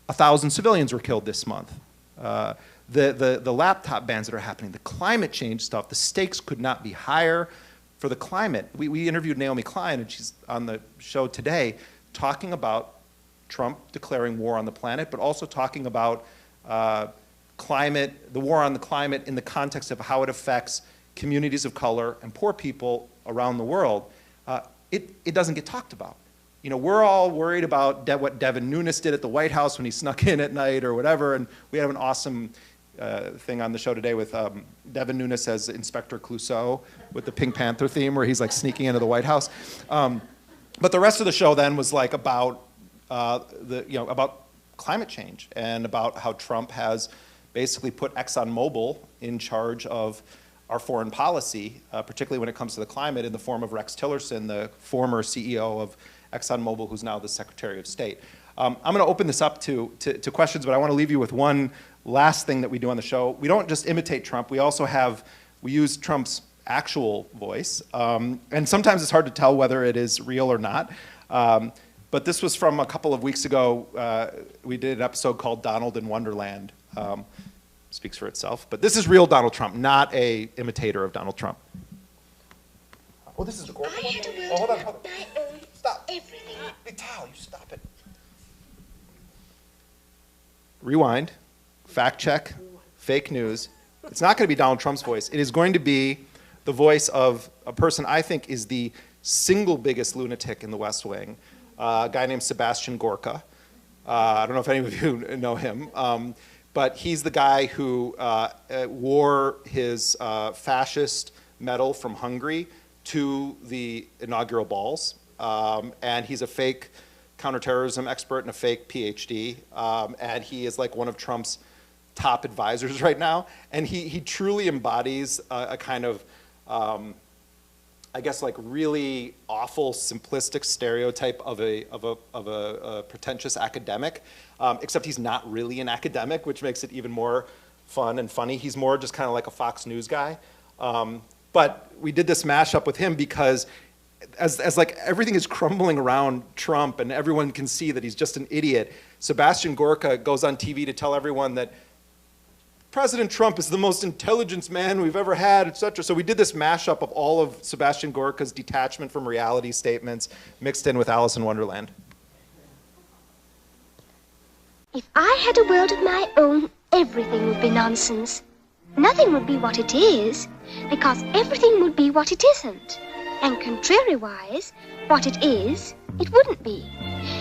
1,000 civilians were killed this month. The laptop bans that are happening, the climate change stuff, the stakes could not be higher for the climate. We interviewed Naomi Klein, and she's on the show today, talking about Trump declaring war on the planet, but also talking about climate, the war on the climate in the context of how it affects communities of color and poor people around the world. It doesn't get talked about. We're all worried about what Devin Nunes did at the White House when he snuck in at night or whatever, and we have an awesome thing on the show today with Devin Nunes as Inspector Clouseau with the Pink Panther theme, where he's like sneaking into the White House. But the rest of the show then was like about about climate change and about how Trump has basically put ExxonMobil in charge of our foreign policy, particularly when it comes to the climate, in the form of Rex Tillerson, the former CEO of ExxonMobil, who's now the Secretary of State. I'm going to open this up to questions, but I want to leave you with one last thing that we do on the show. We don't just imitate Trump. We also we use Trump's actual voice. And sometimes it's hard to tell whether it is real or not. But this was from a couple of weeks ago. We did an episode called Donald in Wonderland. Speaks for itself. But this is real Donald Trump, not a imitator of Donald Trump. Oh, this is recording. Oh, hold on. Stop. Everything. Vital, you stop it. Rewind. Fact check. Fake news. It's not going to be Donald Trump's voice. It is going to be the voice of a person I think is the single biggest lunatic in the West Wing, a guy named Sebastian Gorka. I don't know if any of you know him. But he's the guy who wore his fascist medal from Hungary to the inaugural balls. And he's a fake counterterrorism expert and a fake PhD. And he is like one of Trump's top advisors right now. And he truly embodies a kind of, I guess, like really awful, simplistic stereotype of a pretentious academic. Except he's not really an academic, which makes it even more fun and funny. He's more just kind of like a Fox News guy. But we did this mashup with him because as like everything is crumbling around Trump and everyone can see that he's just an idiot, Sebastian Gorka goes on TV to tell everyone that President Trump is the most intelligent man we've ever had, etc. So we did this mashup of all of Sebastian Gorka's detachment from reality statements mixed in with Alice in Wonderland. If I had a world of my own, everything would be nonsense. Nothing would be what it is, because everything would be what it isn't. And contrariwise, what it is, it wouldn't be.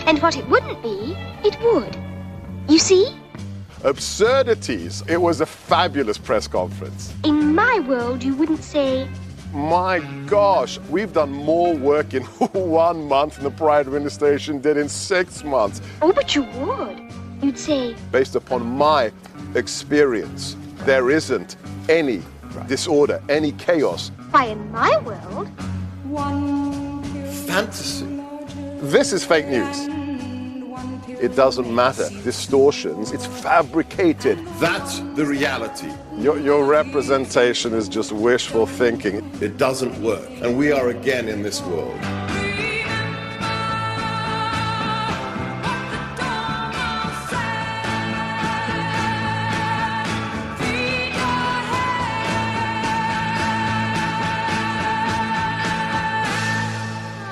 And what it wouldn't be, it would. You see? Absurdities. It was a fabulous press conference. In my world, you wouldn't say, My gosh, we've done more work in 1 month than the prior administration did in 6 months. oh, but you would. You'd say, Based upon my experience, there isn't any disorder, any chaos. why, in my world, Fantasy. This is fake news. It doesn't matter. Distortions, it's fabricated. That's the reality. Your representation is just wishful thinking. It doesn't work. And we are again in this world.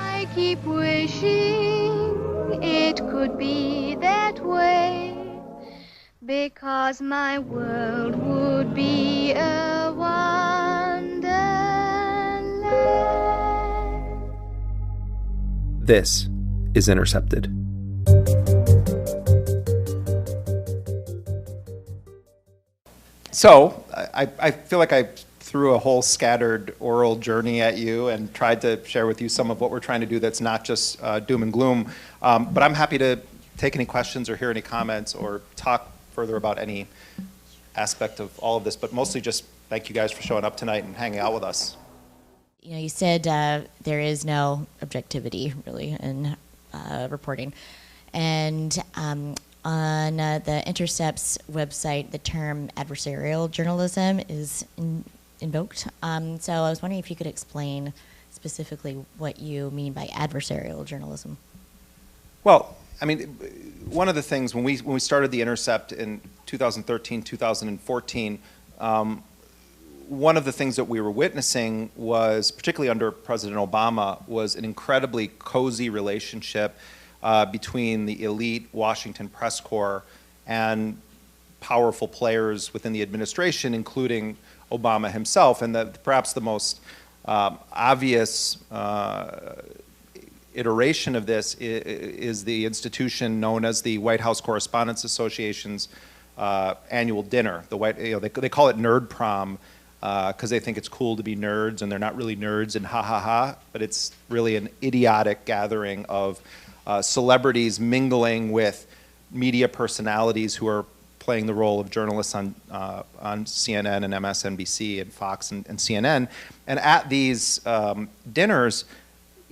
I keep wishing it could be that way, because 'cause my world would be a wonderland. This is Intercepted. So I feel like I threw a whole scattered oral journey at you and tried to share with you some of what we're trying to do that's not just doom and gloom. But I'm happy to take any questions or hear any comments or talk further about any aspect of all of this, but mostly just thank you guys for showing up tonight and hanging out with us. You know, you said there is no objectivity really in reporting, and on the Intercept's website, the term adversarial journalism is invoked. So I was wondering if you could explain specifically what you mean by adversarial journalism. Well, I mean, one of the things when we started the Intercept in 2013, 2014, one of the things that we were witnessing was, particularly under President Obama, was an incredibly cozy relationship between the elite Washington press corps and powerful players within the administration, including Obama himself. And perhaps the most obvious iteration of this is the institution known as the White House Correspondents Association's annual dinner. They call it Nerd Prom because they think it's cool to be nerds, and they're not really nerds and ha ha ha, but it's really an idiotic gathering of celebrities mingling with media personalities who are playing the role of journalists on CNN and MSNBC and Fox and CNN. And at these dinners,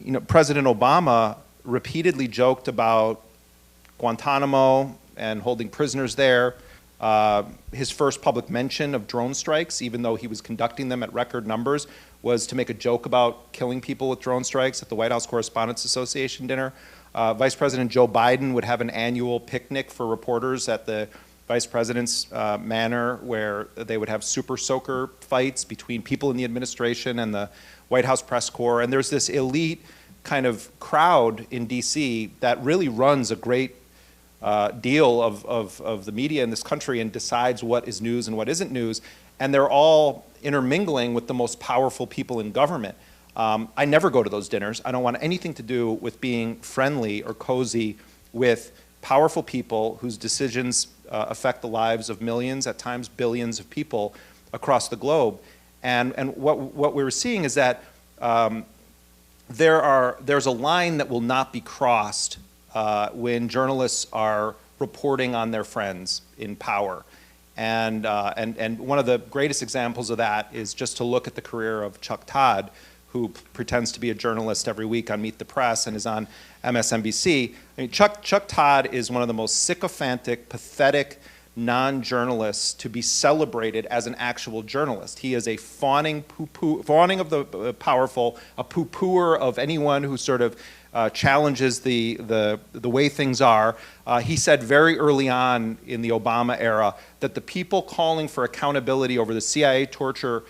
you know, President Obama repeatedly joked about Guantanamo and holding prisoners there. His first public mention of drone strikes, even though he was conducting them at record numbers, was to make a joke about killing people with drone strikes at the White House Correspondents Association dinner. Vice President Joe Biden would have an annual picnic for reporters at the Vice President's manor, where they would have super soaker fights between people in the administration and the White House press corps. And there's this elite kind of crowd in DC that really runs a great deal of the media in this country and decides what is news and what isn't news. And they're all intermingling with the most powerful people in government. I never go to those dinners. I don't want anything to do with being friendly or cozy with powerful people whose decisions affect the lives of millions, at times billions of people across the globe. And what we were seeing is that there's a line that will not be crossed when journalists are reporting on their friends in power. And one of the greatest examples of that is just to look at the career of Chuck Todd, who pretends to be a journalist every week on Meet the Press and is on MSNBC. I mean, Chuck Todd is one of the most sycophantic, pathetic non-journalists to be celebrated as an actual journalist. He is a fawning of the powerful, a poo-pooer of anyone who sort of challenges the way things are. He said very early on in the Obama era that the people calling for accountability over the CIA torture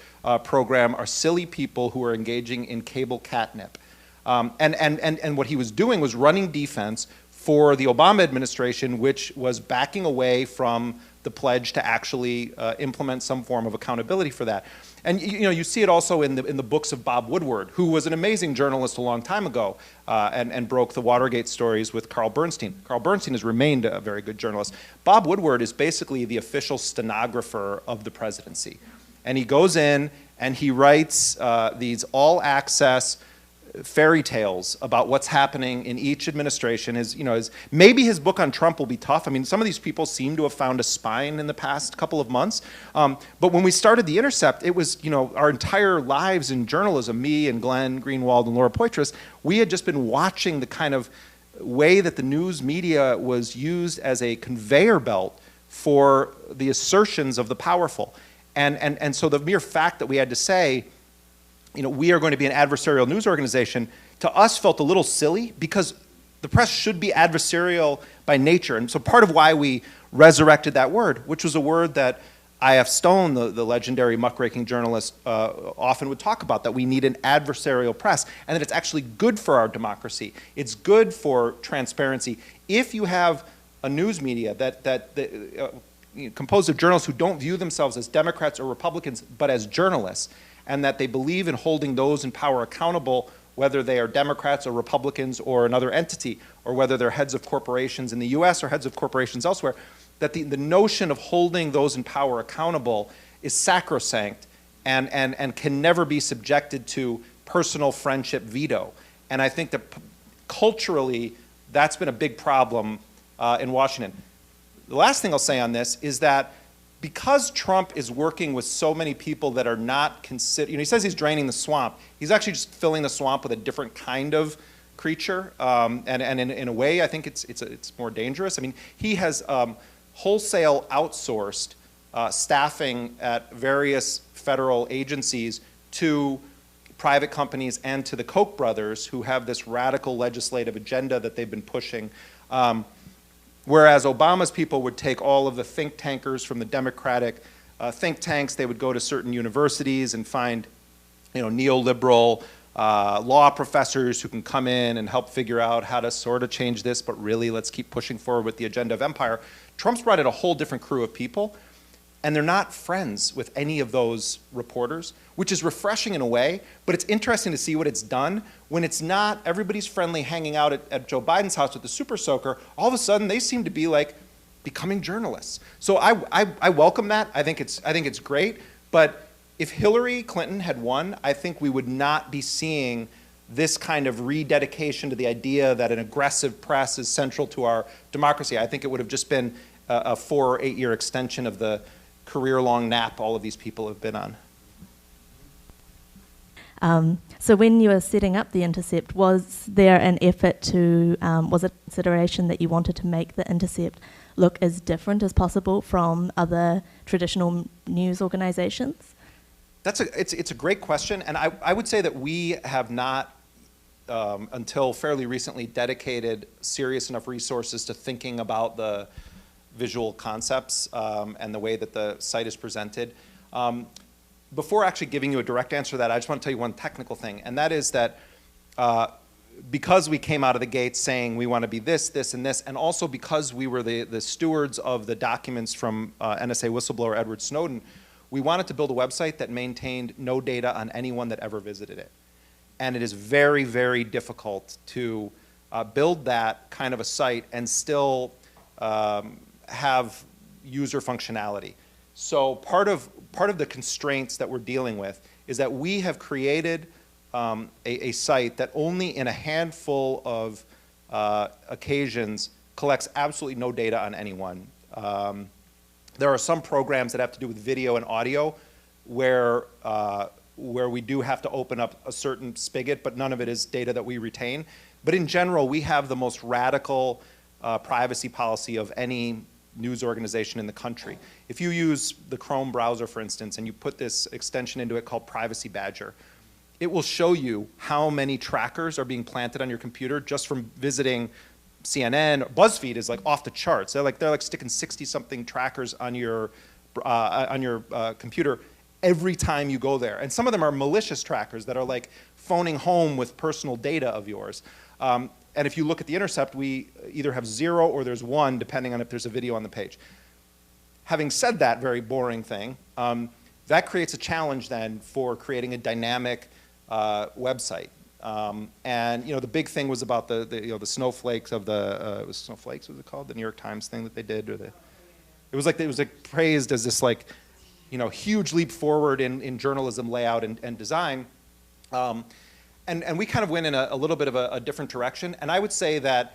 program are silly people who are engaging in cable catnip. And what he was doing was running defense for the Obama administration, which was backing away from the pledge to actually implement some form of accountability for that. And you see it also in the books of Bob Woodward, who was an amazing journalist a long time ago and broke the Watergate stories with Carl Bernstein. Carl Bernstein has remained a very good journalist. Bob Woodward is basically the official stenographer of the presidency. And he goes in and he writes these all-access fairy tales about what's happening in each administration. Maybe his book on Trump will be tough. I mean, some of these people seem to have found a spine in the past couple of months. But when we started The Intercept, it was, our entire lives in journalism, me and Glenn Greenwald and Laura Poitras, we had just been watching the kind of way that the news media was used as a conveyor belt for the assertions of the powerful. And so the mere fact that we had to say, we are going to be an adversarial news organization, to us felt a little silly because the press should be adversarial by nature. And so part of why we resurrected that word, which was a word that I.F. Stone, the legendary muckraking journalist, often would talk about, that we need an adversarial press and that it's actually good for our democracy. It's good for transparency. If you have a news media that composed of journalists who don't view themselves as Democrats or Republicans, but as journalists, and that they believe in holding those in power accountable, whether they are Democrats or Republicans or another entity, or whether they're heads of corporations in the US or heads of corporations elsewhere, that the notion of holding those in power accountable is sacrosanct and can never be subjected to personal friendship veto. And I think that culturally, that's been a big problem in Washington. The last thing I'll say on this is that because Trump is working with so many people that are not considered, he says he's draining the swamp. He's actually just filling the swamp with a different kind of creature. And in a way, I think it's more dangerous. I mean, he has wholesale outsourced staffing at various federal agencies to private companies and to the Koch brothers, who have this radical legislative agenda that they've been pushing. Whereas Obama's people would take all of the think tankers from the Democratic think tanks, they would go to certain universities and find, neoliberal law professors who can come in and help figure out how to sort of change this, but really let's keep pushing forward with the agenda of empire. Trump's brought in a whole different crew of people, and they're not friends with any of those reporters, which is refreshing in a way, but it's interesting to see what it's done when it's not everybody's friendly hanging out at Joe Biden's house with the super soaker. All of a sudden, they seem to be like becoming journalists. So I welcome that. I think it's great. But if Hillary Clinton had won, I think we would not be seeing this kind of rededication to the idea that an aggressive press is central to our democracy. I think it would have just been a 4 or 8 year extension of the career-long nap all of these people have been on. So when you were setting up The Intercept, was there an effort to, was it a consideration that you wanted to make The Intercept look as different as possible from other traditional news organizations? It's a great question, and I would say that we have not, until fairly recently, dedicated serious enough resources to thinking about the visual concepts and the way that the site is presented. Before actually giving you a direct answer to that, I just want to tell you one technical thing, and that is that because we came out of the gate saying we want to be this, this, and this, and also because we were the stewards of the documents from NSA whistleblower Edward Snowden, we wanted to build a website that maintained no data on anyone that ever visited it. And it is very, very difficult to build that kind of a site and still have user functionality. So part of the constraints that we're dealing with is that we have created a site that only in a handful of occasions collects absolutely no data on anyone. There are some programs that have to do with video and audio where we do have to open up a certain spigot, but none of it is data that we retain. But in general, we have the most radical privacy policy of any news organization in the country. If you use the Chrome browser, for instance, and you put this extension into it called Privacy Badger, it will show you how many trackers are being planted on your computer just from visiting CNN. BuzzFeed is like off the charts. They're like sticking 60-something trackers on your computer every time you go there. And some of them are malicious trackers that are like phoning home with personal data of yours. And if you look at The Intercept, we either have 0 or there's 1, depending on if there's a video on the page. Having said that very boring thing, that creates a challenge then for creating a dynamic website. And the big thing was about the snowflakes of the was snowflakes, was it called, the New York Times thing that they did, or it was like praised as this huge leap forward in journalism layout and design. And we kind of went in a little bit of a different direction. And I would say that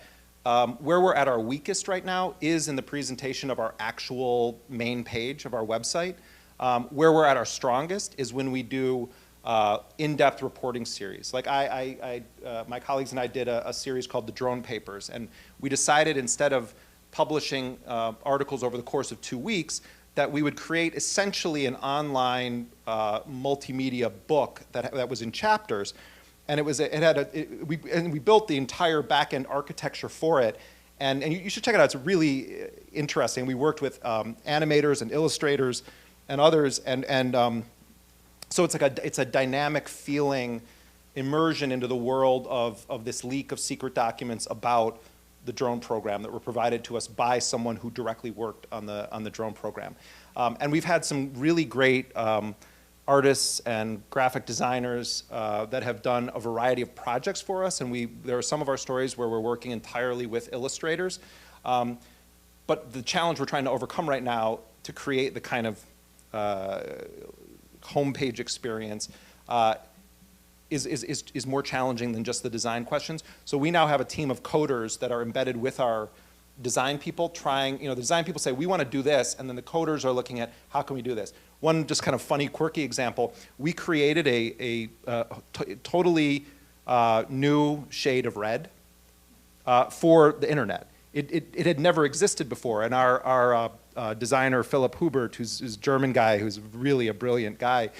where we're at our weakest right now is in the presentation of our actual main page of our website. Where we're at our strongest is when we do in-depth reporting series. Like my colleagues and I did a series called The Drone Papers. And we decided instead of publishing articles over the course of 2 weeks, that we would create essentially an online multimedia book that was in chapters. And we built the entire back-end architecture for it, and you should check it out. It's really interesting. We worked with animators and illustrators and others, and so it's a dynamic feeling immersion into the world of this leak of secret documents about the drone program that were provided to us by someone who directly worked on the drone program. And we've had some really great artists and graphic designers that have done a variety of projects for us, and there are some of our stories where we're working entirely with illustrators. But the challenge we're trying to overcome right now to create the kind of homepage experience is more challenging than just the design questions. So we now have a team of coders that are embedded with our design people trying, the design people say, we want to do this, and then the coders are looking at, how can we do this? One just kind of funny, quirky example, we created a totally new shade of red for the internet. It had never existed before, and our designer, Philip Hubert, who's a German guy, who's really a brilliant guy,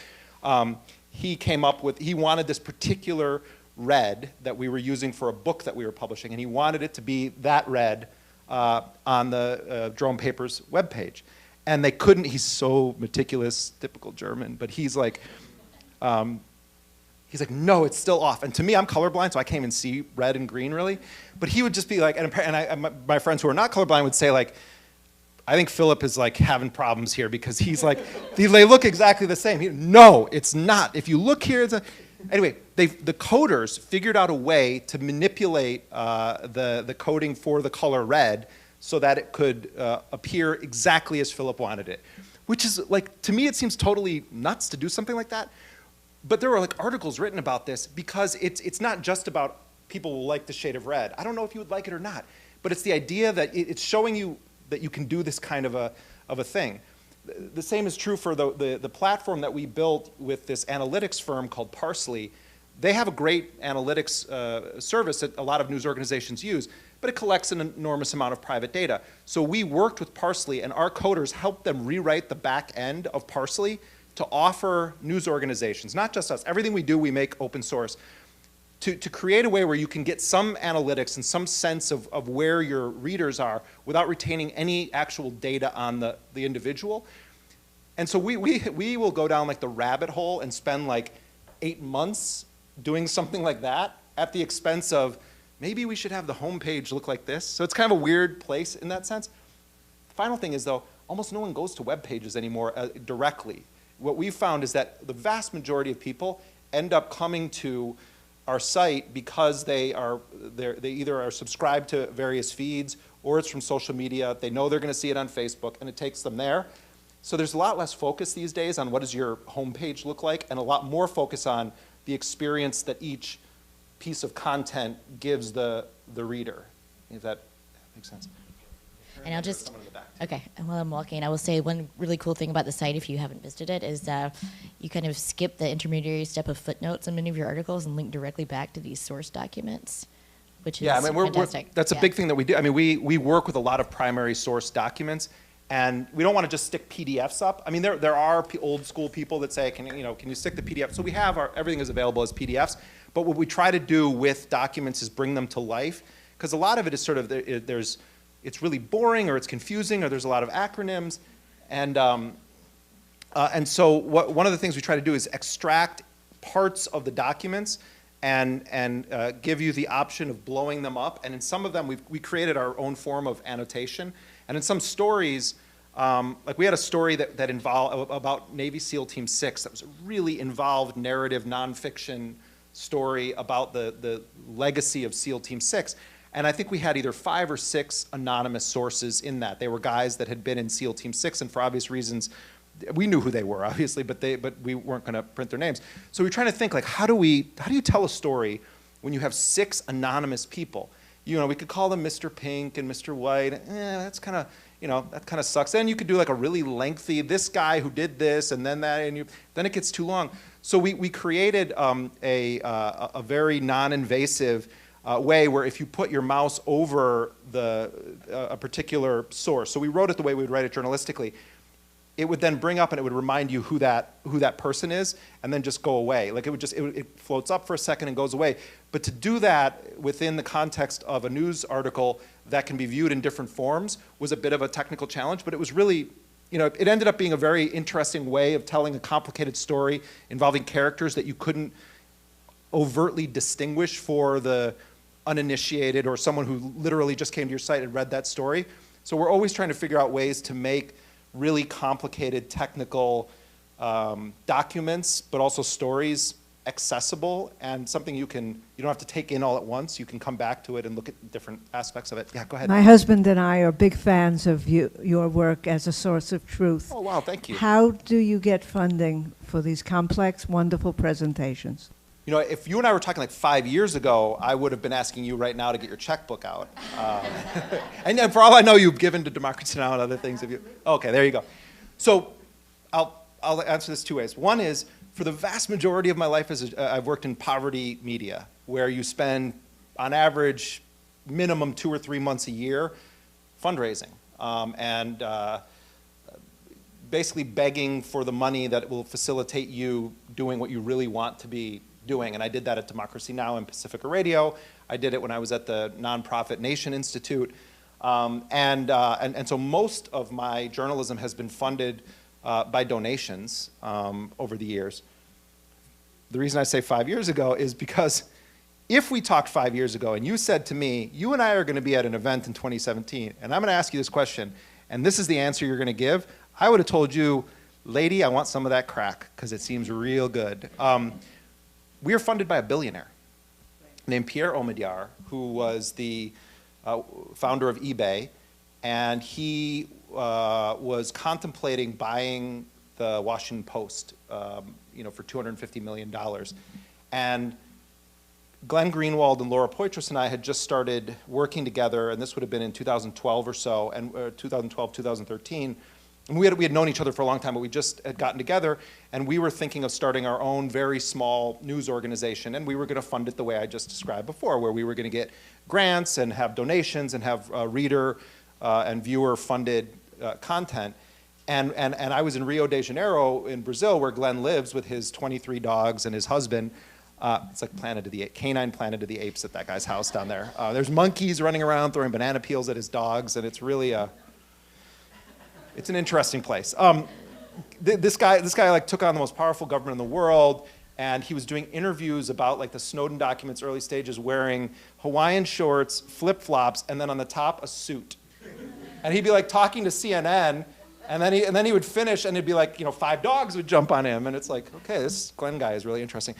he came up with, he wanted this particular red that we were using for a book that we were publishing, and he wanted it to be that red on the Drone Papers webpage. And they couldn't, he's so meticulous, typical German, but he's like, no, it's still off. And to me, I'm colorblind, so I can't even see red and green really. But he would just be like, my friends who are not colorblind would say like, I think Philip is like having problems here because he's like, they look exactly the same. No, it's not. If you look here, anyway, the coders figured out a way to manipulate the coding for the color red so that it could appear exactly as Philip wanted it. Which is like, to me it seems totally nuts to do something like that. But there were like articles written about this because it's not just about people who like the shade of red. I don't know if you would like it or not, but it's the idea that it's showing you that you can do this kind of a thing. The same is true for the platform that we built with this analytics firm called Parsley. They have a great analytics service that a lot of news organizations use, but it collects an enormous amount of private data. So we worked with Parsley, and our coders helped them rewrite the back end of Parsley to offer news organizations, not just us, everything we do we make open source, to create a way where you can get some analytics and some sense of where your readers are without retaining any actual data on the individual. And so we will go down like the rabbit hole and spend like 8 months doing something like that at the expense of maybe we should have the homepage look like this. So it's kind of a weird place in that sense. The final thing is though, almost no one goes to web pages anymore directly. What we've found is that the vast majority of people end up coming to our site because they either are subscribed to various feeds or it's from social media. They know they're going to see it on Facebook, and it takes them there. So there's a lot less focus these days on what does your homepage look like, and a lot more focus on the experience that each piece of content gives the reader. If that makes sense. And I'll just, okay, and while I'm walking, I will say one really cool thing about the site, if you haven't visited it, is you kind of skip the intermediary step of footnotes in many of your articles and link directly back to these source documents, which is fantastic. That's a big thing that we do. I mean, we work with a lot of primary source documents, and we don't want to just stick PDFs up. I mean, there are old school people that say, can you stick the PDF? So we have everything is available as PDFs, but what we try to do with documents is bring them to life, because a lot of it is sort of, it's really boring or it's confusing or there's a lot of acronyms. And so one of the things we try to do is extract parts of the documents and give you the option of blowing them up. And in some of them, we created our own form of annotation. And in some stories, like we had a story that involved about Navy SEAL Team 6 that was a really involved narrative nonfiction story about the legacy of SEAL Team 6. And I think we had either 5 or 6 anonymous sources in that. They were guys that had been in SEAL Team 6, and for obvious reasons, we knew who they were, obviously, but we weren't going to print their names. So we were trying to think, like, how do you tell a story when you have 6 anonymous people? We could call them Mr. Pink and Mr. White. That's kind of, that kind of sucks. Then you could do like a really lengthy, this guy who did this, and then that, and then it gets too long. So we created a very non-invasive way where if you put your mouse over a particular source, so we wrote it the way we would write it journalistically, it would then bring up and it would remind you who that person is, and then just go away. Like it floats up for a second and goes away. But to do that within the context of a news article that can be viewed in different forms was a bit of a technical challenge, but it was really, it ended up being a very interesting way of telling a complicated story involving characters that you couldn't overtly distinguish for the uninitiated or someone who literally just came to your site and read that story. So we're always trying to figure out ways to make really complicated technical documents, but also stories accessible and something you don't have to take in all at once. You can come back to it and look at different aspects of it. Yeah, go ahead. My husband and I are big fans of your work as a source of truth. Oh, wow, thank you. How do you get funding for these complex, wonderful presentations? You know, if you and I were talking like 5 years ago, I would have been asking you right now to get your checkbook out. And for all I know, you've given to Democracy Now! And other things. Okay, there you go. So I'll answer this 2 ways. One is, for the vast majority of my life, I've worked in poverty media, where you spend, on average, minimum 2 or 3 months a year fundraising and basically begging for the money that will facilitate you doing what you really want to be doing. And I did that at Democracy Now! And Pacifica Radio. I did it when I was at the nonprofit Nation Institute. And so most of my journalism has been funded by donations over the years. The reason I say 5 years ago is because if we talked 5 years ago and you said to me, you and I are going to be at an event in 2017, and I'm going to ask you this question, and this is the answer you're going to give, I would have told you, lady, I want some of that crack, because it seems real good. We are funded by a billionaire named Pierre Omidyar, who was the founder of eBay, and he was contemplating buying the Washington Post, for $250 million. And Glenn Greenwald and Laura Poitras and I had just started working together, and this would have been in 2012 or so, and 2012, 2013. And we had known each other for a long time, but we just had gotten together, and we were thinking of starting our own very small news organization, and we were going to fund it the way I just described before, where we were going to get grants and have donations and have reader and viewer-funded content. And I was in Rio de Janeiro in Brazil, where Glenn lives with his 23 dogs and his husband. It's like Canine Planet of the Apes at that guy's house down there. There's monkeys running around throwing banana peels at his dogs, and it's really it's an interesting place. This guy like took on the most powerful government in the world, and he was doing interviews about like the Snowden documents early stages, wearing Hawaiian shorts, flip-flops, and then on the top a suit. And he'd be like talking to CNN, and then he would finish, and it'd be like 5 dogs would jump on him, and it's like, okay, this Glenn guy is really interesting.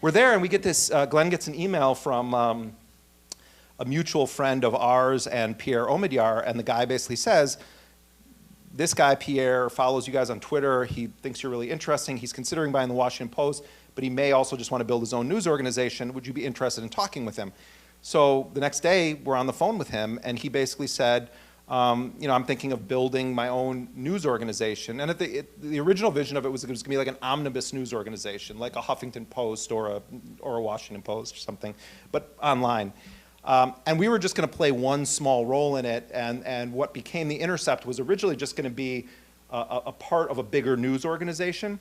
We're there, and we get this. Glenn gets an email from a mutual friend of ours and Pierre Omidyar, and the guy basically says, this guy, Pierre, follows you guys on Twitter. He thinks you're really interesting. He's considering buying the Washington Post, but he may also just want to build his own news organization. Would you be interested in talking with him? So the next day, we're on the phone with him, and he basically said, I'm thinking of building my own news organization. And the original vision of it was going to be like an omnibus news organization, like a Huffington Post or a Washington Post or something, but online. And we were just going to play one small role in it, and what became the Intercept was originally just going to be a part of a bigger news organization.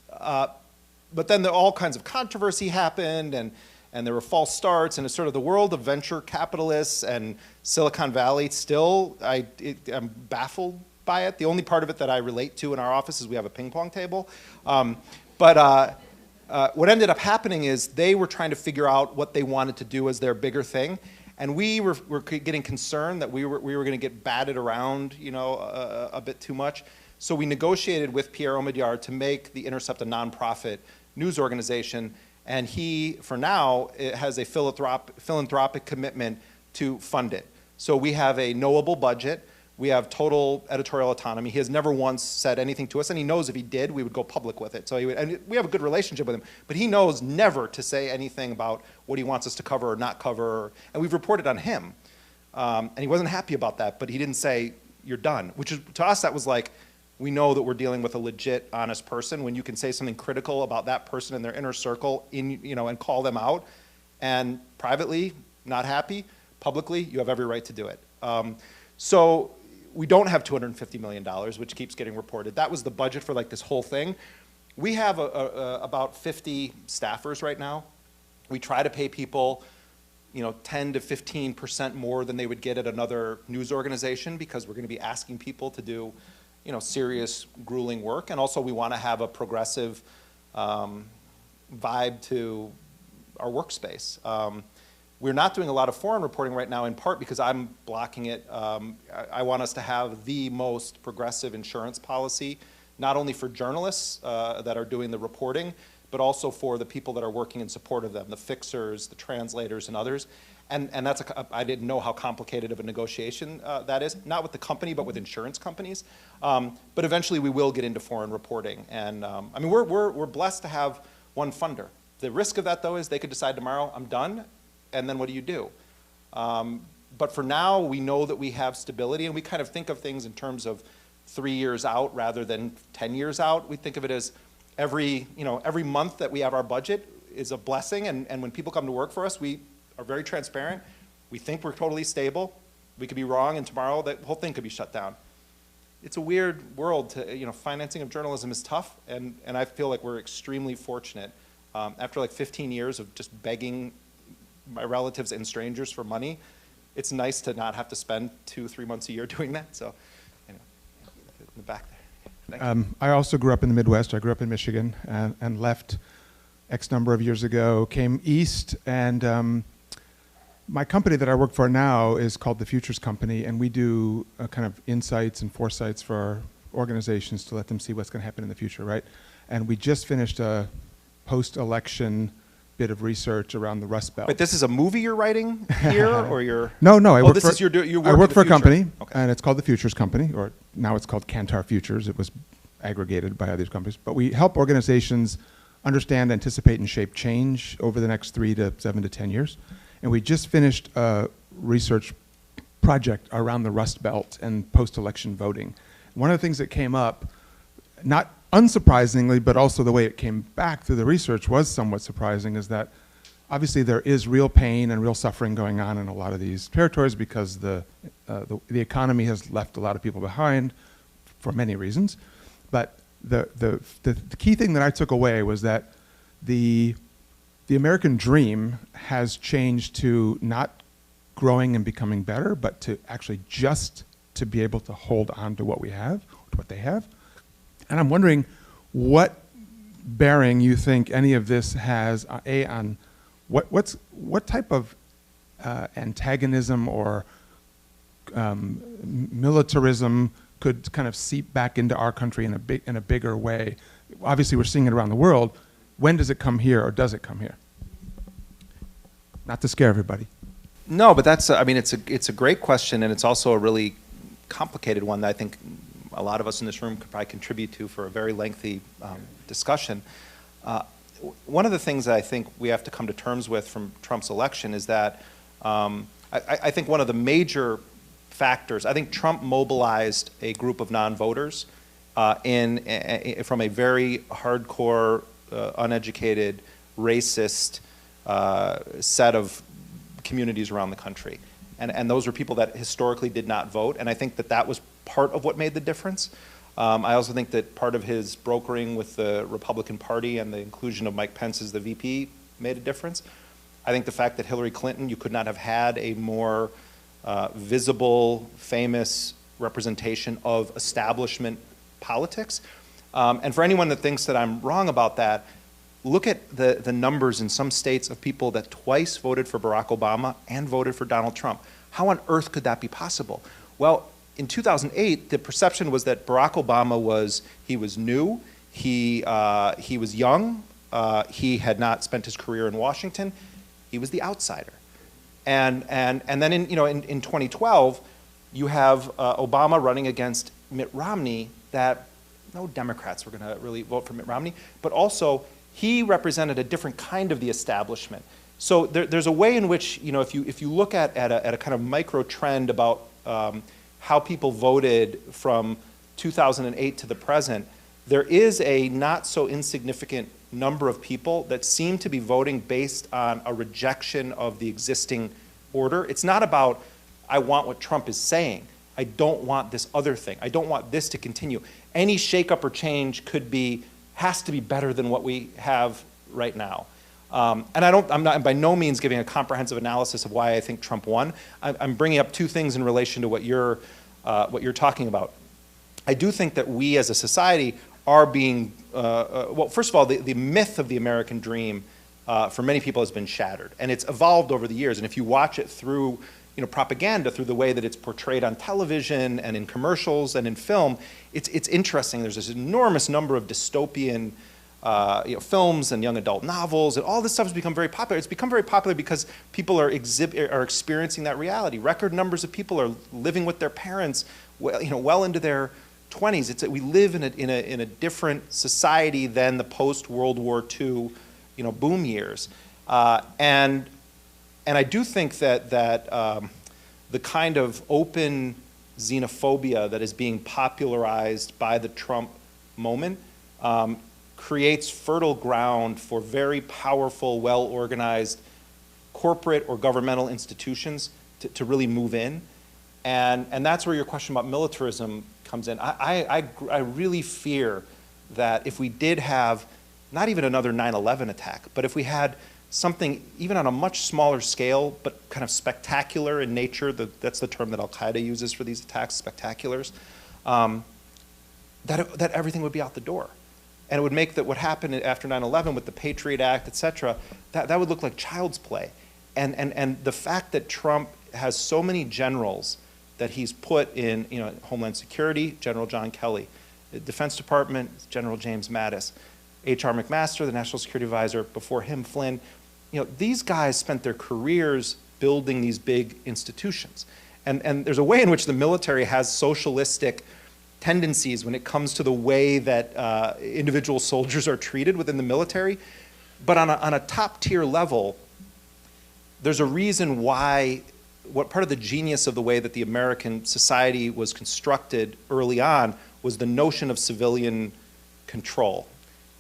But then all kinds of controversy happened, and there were false starts, and it's sort of the world of venture capitalists and Silicon Valley. Still, I'm baffled by it. The only part of it that I relate to in our office is we have a ping pong table. What ended up happening is they were trying to figure out what they wanted to do as their bigger thing, and we were getting concerned that we were going to get batted around, a bit too much. So we negotiated with Pierre Omidyar to make the Intercept a nonprofit news organization, and he, for now, has a philanthropic commitment to fund it. So we have a knowable budget. We have total editorial autonomy. He has never once said anything to us, and he knows if he did, we would go public with it. So and we have a good relationship with him, but he knows never to say anything about what he wants us to cover or not cover, and we've reported on him. And he wasn't happy about that, but he didn't say, you're done, which is, to us, that was like, we know that we're dealing with a legit, honest person. When you can say something critical about that person in their inner circle, and call them out, and privately, not happy, publicly, you have every right to do it. So we don't have $250 million, which keeps getting reported. That was the budget for like this whole thing. We have about 50 staffers right now. We try to pay people 10 to 15% more than they would get at another news organization, because we're going to be asking people to do serious, grueling work. And also we want to have a progressive vibe to our workspace. We're not doing a lot of foreign reporting right now, in part because I'm blocking it. I want us to have the most progressive insurance policy, not only for journalists that are doing the reporting, but also for the people that are working in support of them, the fixers, the translators, and others. And that's I didn't know how complicated of a negotiation that is, not with the company, but with insurance companies. But eventually we will get into foreign reporting. And I mean, we're blessed to have one funder. The risk of that, though, is they could decide tomorrow, I'm done, and then what do? But for now, we know that we have stability, and we kind of think of things in terms of 3 years out rather than 10 years out. We think of it as every month that we have our budget is a blessing, and when people come to work for us, we are very transparent. We think we're totally stable. We could be wrong, and tomorrow the whole thing could be shut down. It's a weird world. Financing of journalism is tough, and I feel like we're extremely fortunate. After like 15 years of just begging my relatives and strangers for money, it's nice to not have to spend 2-3 months a year doing that. So, in the back there. Thank you. I also grew up in the Midwest. I grew up in Michigan and left X number of years ago, came east, and my company that I work for now is called the Futures Company, and we do kind of insights and foresights for our organizations to let them see what's going to happen in the future, right? And we just finished a post-election bit of research around the Rust Belt. But this is a movie you're writing here, or you're? No. I work for a company, and it's called the Futures Company, or now it's called Kantar Futures. It was aggregated by other companies. But we help organizations understand, anticipate, and shape change over the next 3 to 7 to 10 years. And we just finished a research project around the Rust Belt and post-election voting. One of the things that came up, not unsurprisingly, but also the way it came back through the research was somewhat surprising, is that obviously there is real pain and real suffering going on in a lot of these territories because the economy has left a lot of people behind for many reasons. But the key thing that I took away was that the American dream has changed to not growing and becoming better, but to actually just to be able to hold on to what we have, to what they have. And I'm wondering what bearing you think any of this has, on what type of antagonism or militarism could kind of seep back into our country in a bigger way. Obviously, we're seeing it around the world. When does it come here, or does it come here? Not to scare everybody. No, but that's, it's a great question, and it's also a really complicated one that I think a lot of us in this room could probably contribute to for a very lengthy discussion. One of the things that I think we have to come to terms with from Trump's election is that I think one of the major factors, I think Trump mobilized a group of non-voters from a very hardcore, uneducated, racist set of communities around the country. And those were people that historically did not vote, and I think that was part of what made the difference. I also think that part of his brokering with the Republican Party and the inclusion of Mike Pence as the VP made a difference. I think the fact that Hillary Clinton, you could not have had a more visible, famous representation of establishment politics. And for anyone that thinks that I'm wrong about that, look at the numbers in some states of people that twice voted for Barack Obama and voted for Donald Trump. How on earth could that be possible? Well, in 2008, the perception was that Barack Obama was new, he was young, he had not spent his career in Washington, he was the outsider. And then in 2012, you have Obama running against Mitt Romney, that no Democrats were going to really vote for Mitt Romney, but also he represented a different kind of the establishment. So there's a way in which, if you look at a kind of micro trend about how people voted from 2008 to the present, there is a not so insignificant number of people that seem to be voting based on a rejection of the existing order. It's not about, I want what Trump is saying. I don't want this other thing. I don't want this to continue. Any shakeup or change has to be better than what we have right now. And I'm not by no means giving a comprehensive analysis of why I think Trump won. I'm bringing up two things in relation to what you're talking about. I do think that we as a society are being, well, first of all, the myth of the American dream for many people has been shattered. And it's evolved over the years. And if you watch it through propaganda, through the way that it's portrayed on television and in commercials and in film, it's interesting. There's this enormous number of dystopian films and young adult novels, and all this stuff has become very popular. It's become very popular because people are experiencing that reality. Record numbers of people are living with their parents, well into their 20s. We live in a different society than the post-World War II, boom years, and I do think that the kind of open xenophobia that is being popularized by the Trump moment creates fertile ground for very powerful, well-organized corporate or governmental institutions to really move in. And that's where your question about militarism comes in. I really fear that if we did have, not even another 9/11 attack, but if we had something even on a much smaller scale, but kind of spectacular in nature, that's the term that Al-Qaeda uses for these attacks, spectaculars, that everything would be out the door. And it would make that what happened after 9/11 with the Patriot Act, et cetera, that would look like child's play. And the fact that Trump has so many generals that he's put in Homeland Security, General John Kelly, the Defense Department, General James Mattis, H.R. McMaster, the National Security Advisor, before him, Flynn, these guys spent their careers building these big institutions. And there's a way in which the military has socialistic tendencies when it comes to the way that individual soldiers are treated within the military. But on a top tier level, there's a reason why, what part of the genius of the way that the American society was constructed early on was the notion of civilian control,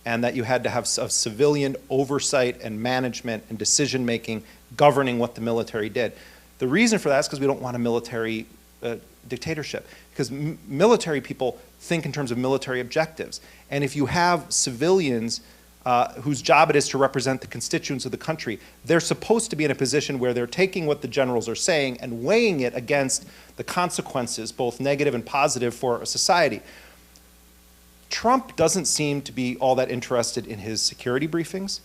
and that you had to have civilian oversight and management and decision making governing what the military did. The reason for that is because we don't want a military dictatorship, because military people think in terms of military objectives. And if you have civilians whose job it is to represent the constituents of the country, they're supposed to be in a position where they're taking what the generals are saying and weighing it against the consequences, both negative and positive, for a society. Trump doesn't seem to be all that interested in his security briefings.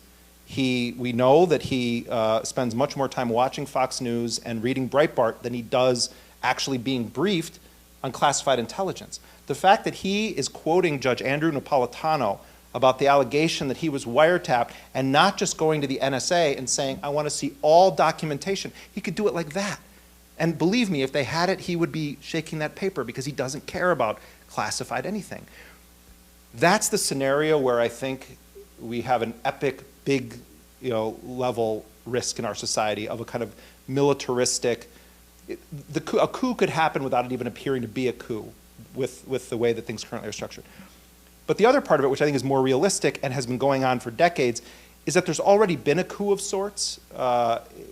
We know that he spends much more time watching Fox News and reading Breitbart than he does actually being briefed on classified intelligence. The fact that he is quoting Judge Andrew Napolitano about the allegation that he was wiretapped and not just going to the NSA and saying, I want to see all documentation. He could do it like that. And believe me, if they had it, he would be shaking that paper because he doesn't care about classified anything. That's the scenario where I think we have an epic, big, level risk in our society of a kind of militaristic. A coup could happen without it even appearing to be a coup with the way that things currently are structured. But the other part of it, which I think is more realistic and has been going on for decades, is that there's already been a coup of sorts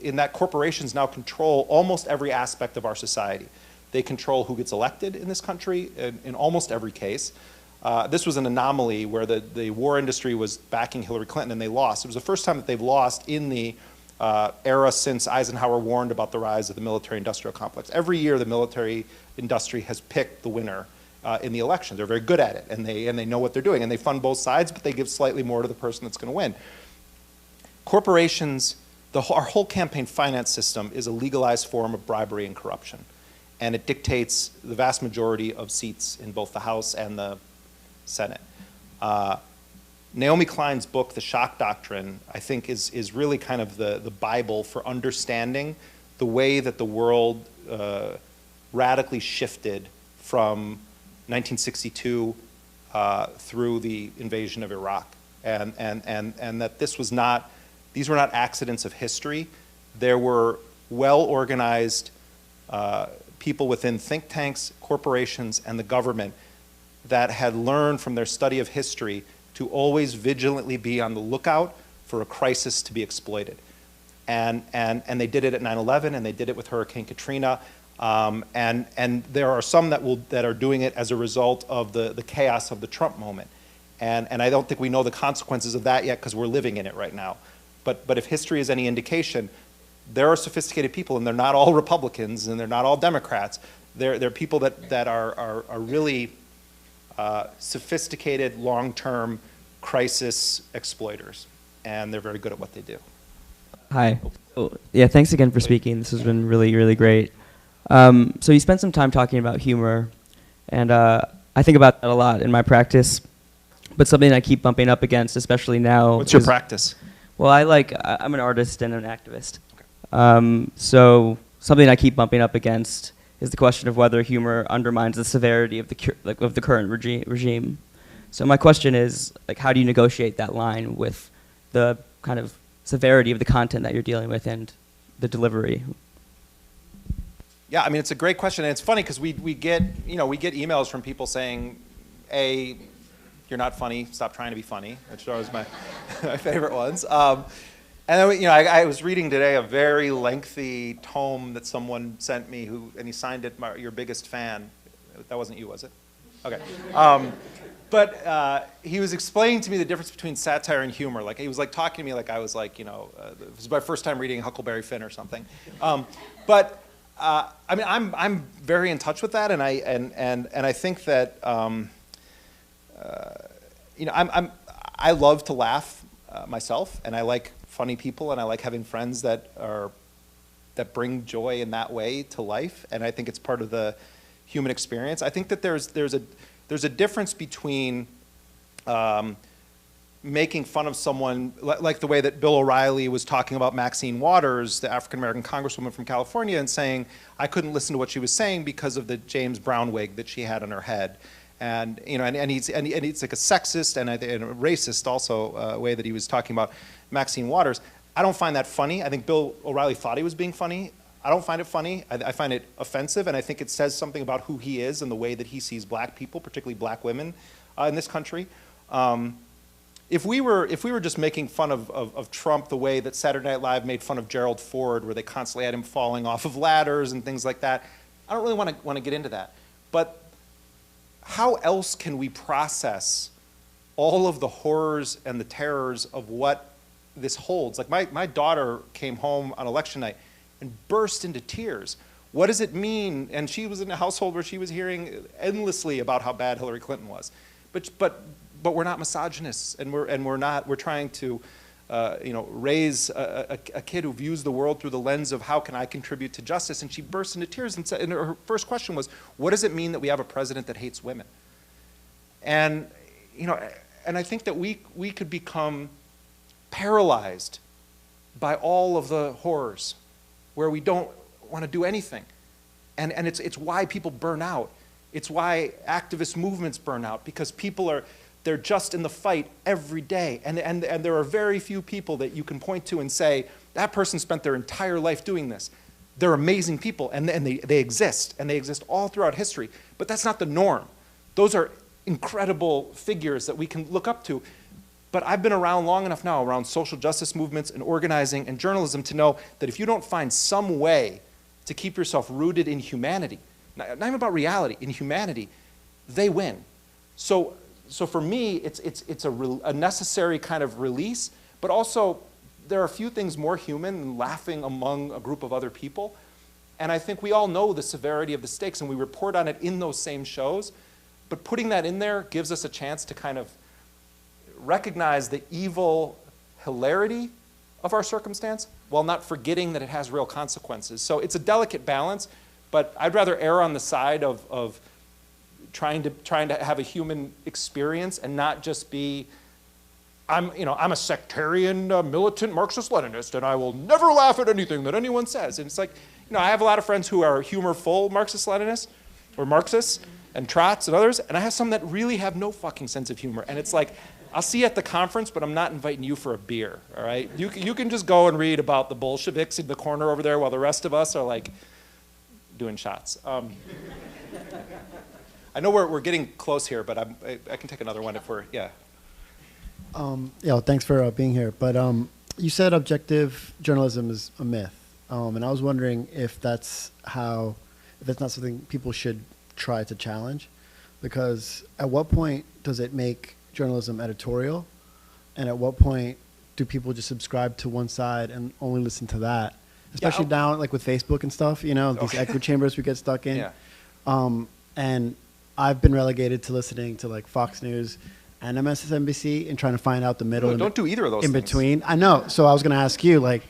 in that corporations now control almost every aspect of our society. They control who gets elected in this country in almost every case. This was an anomaly where the war industry was backing Hillary Clinton and they lost. It was the first time that they've lost in the era since Eisenhower warned about the rise of the military-industrial complex. Every year the military industry has picked the winner in the election. They're very good at it, and they know what they're doing, and they fund both sides, but they give slightly more to the person that's going to win. Corporations, our whole campaign finance system is a legalized form of bribery and corruption, and it dictates the vast majority of seats in both the House and the Senate. Naomi Klein's book, The Shock Doctrine, I think is really kind of the Bible for understanding the way that the world radically shifted from 1962 through the invasion of Iraq, and that these were not accidents of history. There were well-organized people within think tanks, corporations, and the government that had learned from their study of history to always vigilantly be on the lookout for a crisis to be exploited. And they did it at 9/11, and they did it with Hurricane Katrina, and there are some that are doing it as a result of the chaos of the Trump moment. And I don't think we know the consequences of that yet because we're living in it right now. But if history is any indication, there are sophisticated people, and they're not all Republicans, and they're not all Democrats. They're people that are really sophisticated, long-term crisis exploiters. and they're very good at what they do. Hi. Oh, yeah, thanks again for speaking. This has been really, really great. So you spent some time talking about humor, and I think about that a lot in my practice, but something I keep bumping up against, especially now. What's your practice? Well, I'm an artist and an activist. Okay. So something I keep bumping up against is the question of whether humor undermines the severity of the current regime. So my question is, how do you negotiate that line with the kind of severity of the content that you're dealing with and the delivery? Yeah, I mean, it's a great question, and it's funny because we get emails from people saying, A, you're not funny, stop trying to be funny, which are always my favorite ones. And then, I was reading today a very lengthy tome that someone sent me, and he signed it, your biggest fan. That wasn't you, was it? Okay. But he was explaining to me the difference between satire and humor. Like, he was talking to me like I was it was my first time reading Huckleberry Finn or something. I mean, I'm very in touch with that, and I think that I love to laugh myself, and I like funny people, and I like having friends that bring joy in that way to life, and I think it's part of the human experience. I think that there's a difference between making fun of someone, like the way that Bill O'Reilly was talking about Maxine Waters, the African-American congresswoman from California, and saying, I couldn't listen to what she was saying because of the James Brown wig that she had on her head. And he's like a sexist and a racist also, way that he was talking about Maxine Waters. I don't find that funny. I think Bill O'Reilly thought he was being funny. I don't find it funny. I find it offensive, and I think it says something about who he is and the way that he sees black people, particularly black women in this country. If we were just making fun of Trump the way that Saturday Night Live made fun of Gerald Ford, where they constantly had him falling off of ladders and things like that, I don't really want to get into that. But how else can we process all of the horrors and the terrors of what this holds? Like my daughter came home on election night and burst into tears. What does it mean? And she was in a household where she was hearing endlessly about how bad Hillary Clinton was. But we're not misogynists, and we're trying to raise a kid who views the world through the lens of how can I contribute to justice. And she burst into tears and said, and her first question was, what does it mean that we have a president that hates women? And and I think that we could become paralyzed by all of the horrors, where we don't want to do anything. And it's why people burn out. It's why activist movements burn out, because they're just in the fight every day. And there are very few people that you can point to and say, that person spent their entire life doing this. They're amazing people, and they exist, and they exist all throughout history. But that's not the norm. Those are incredible figures that we can look up to. But I've been around long enough now, around social justice movements and organizing and journalism, to know that if you don't find some way to keep yourself rooted in humanity, not even about reality, in humanity, they win. So for me, it's a necessary kind of release, but also there are a few things more human than laughing among a group of other people. And I think we all know the severity of the stakes, and we report on it in those same shows. But putting that in there gives us a chance to kind of recognize the evil hilarity of our circumstance while not forgetting that it has real consequences. So it's a delicate balance, but I'd rather err on the side of trying to have a human experience and not just be, I'm a sectarian, militant Marxist-Leninist, and I will never laugh at anything that anyone says. And it's like, I have a lot of friends who are humorful Marxist-Leninists or Marxists and Trots and others, and I have some that really have no fucking sense of humor. And it's like, I'll see you at the conference, but I'm not inviting you for a beer, all right? You can just go and read about the Bolsheviks in the corner over there while the rest of us are like doing shots. I know we're getting close here, but I can take another one if we're, yeah. Yeah, thanks for being here. But you said objective journalism is a myth, and I was wondering if that's not something people should try to challenge, because at what point does it make journalism editorial, and at what point do people just subscribe to one side and only listen to that? Especially now, like with Facebook and stuff, these echo chambers we get stuck in. Yeah. And I've been relegated to listening to like Fox News and MSNBC and trying to find out the middle. No, don't do either of those in things. between. I know. So I was going to ask you, like,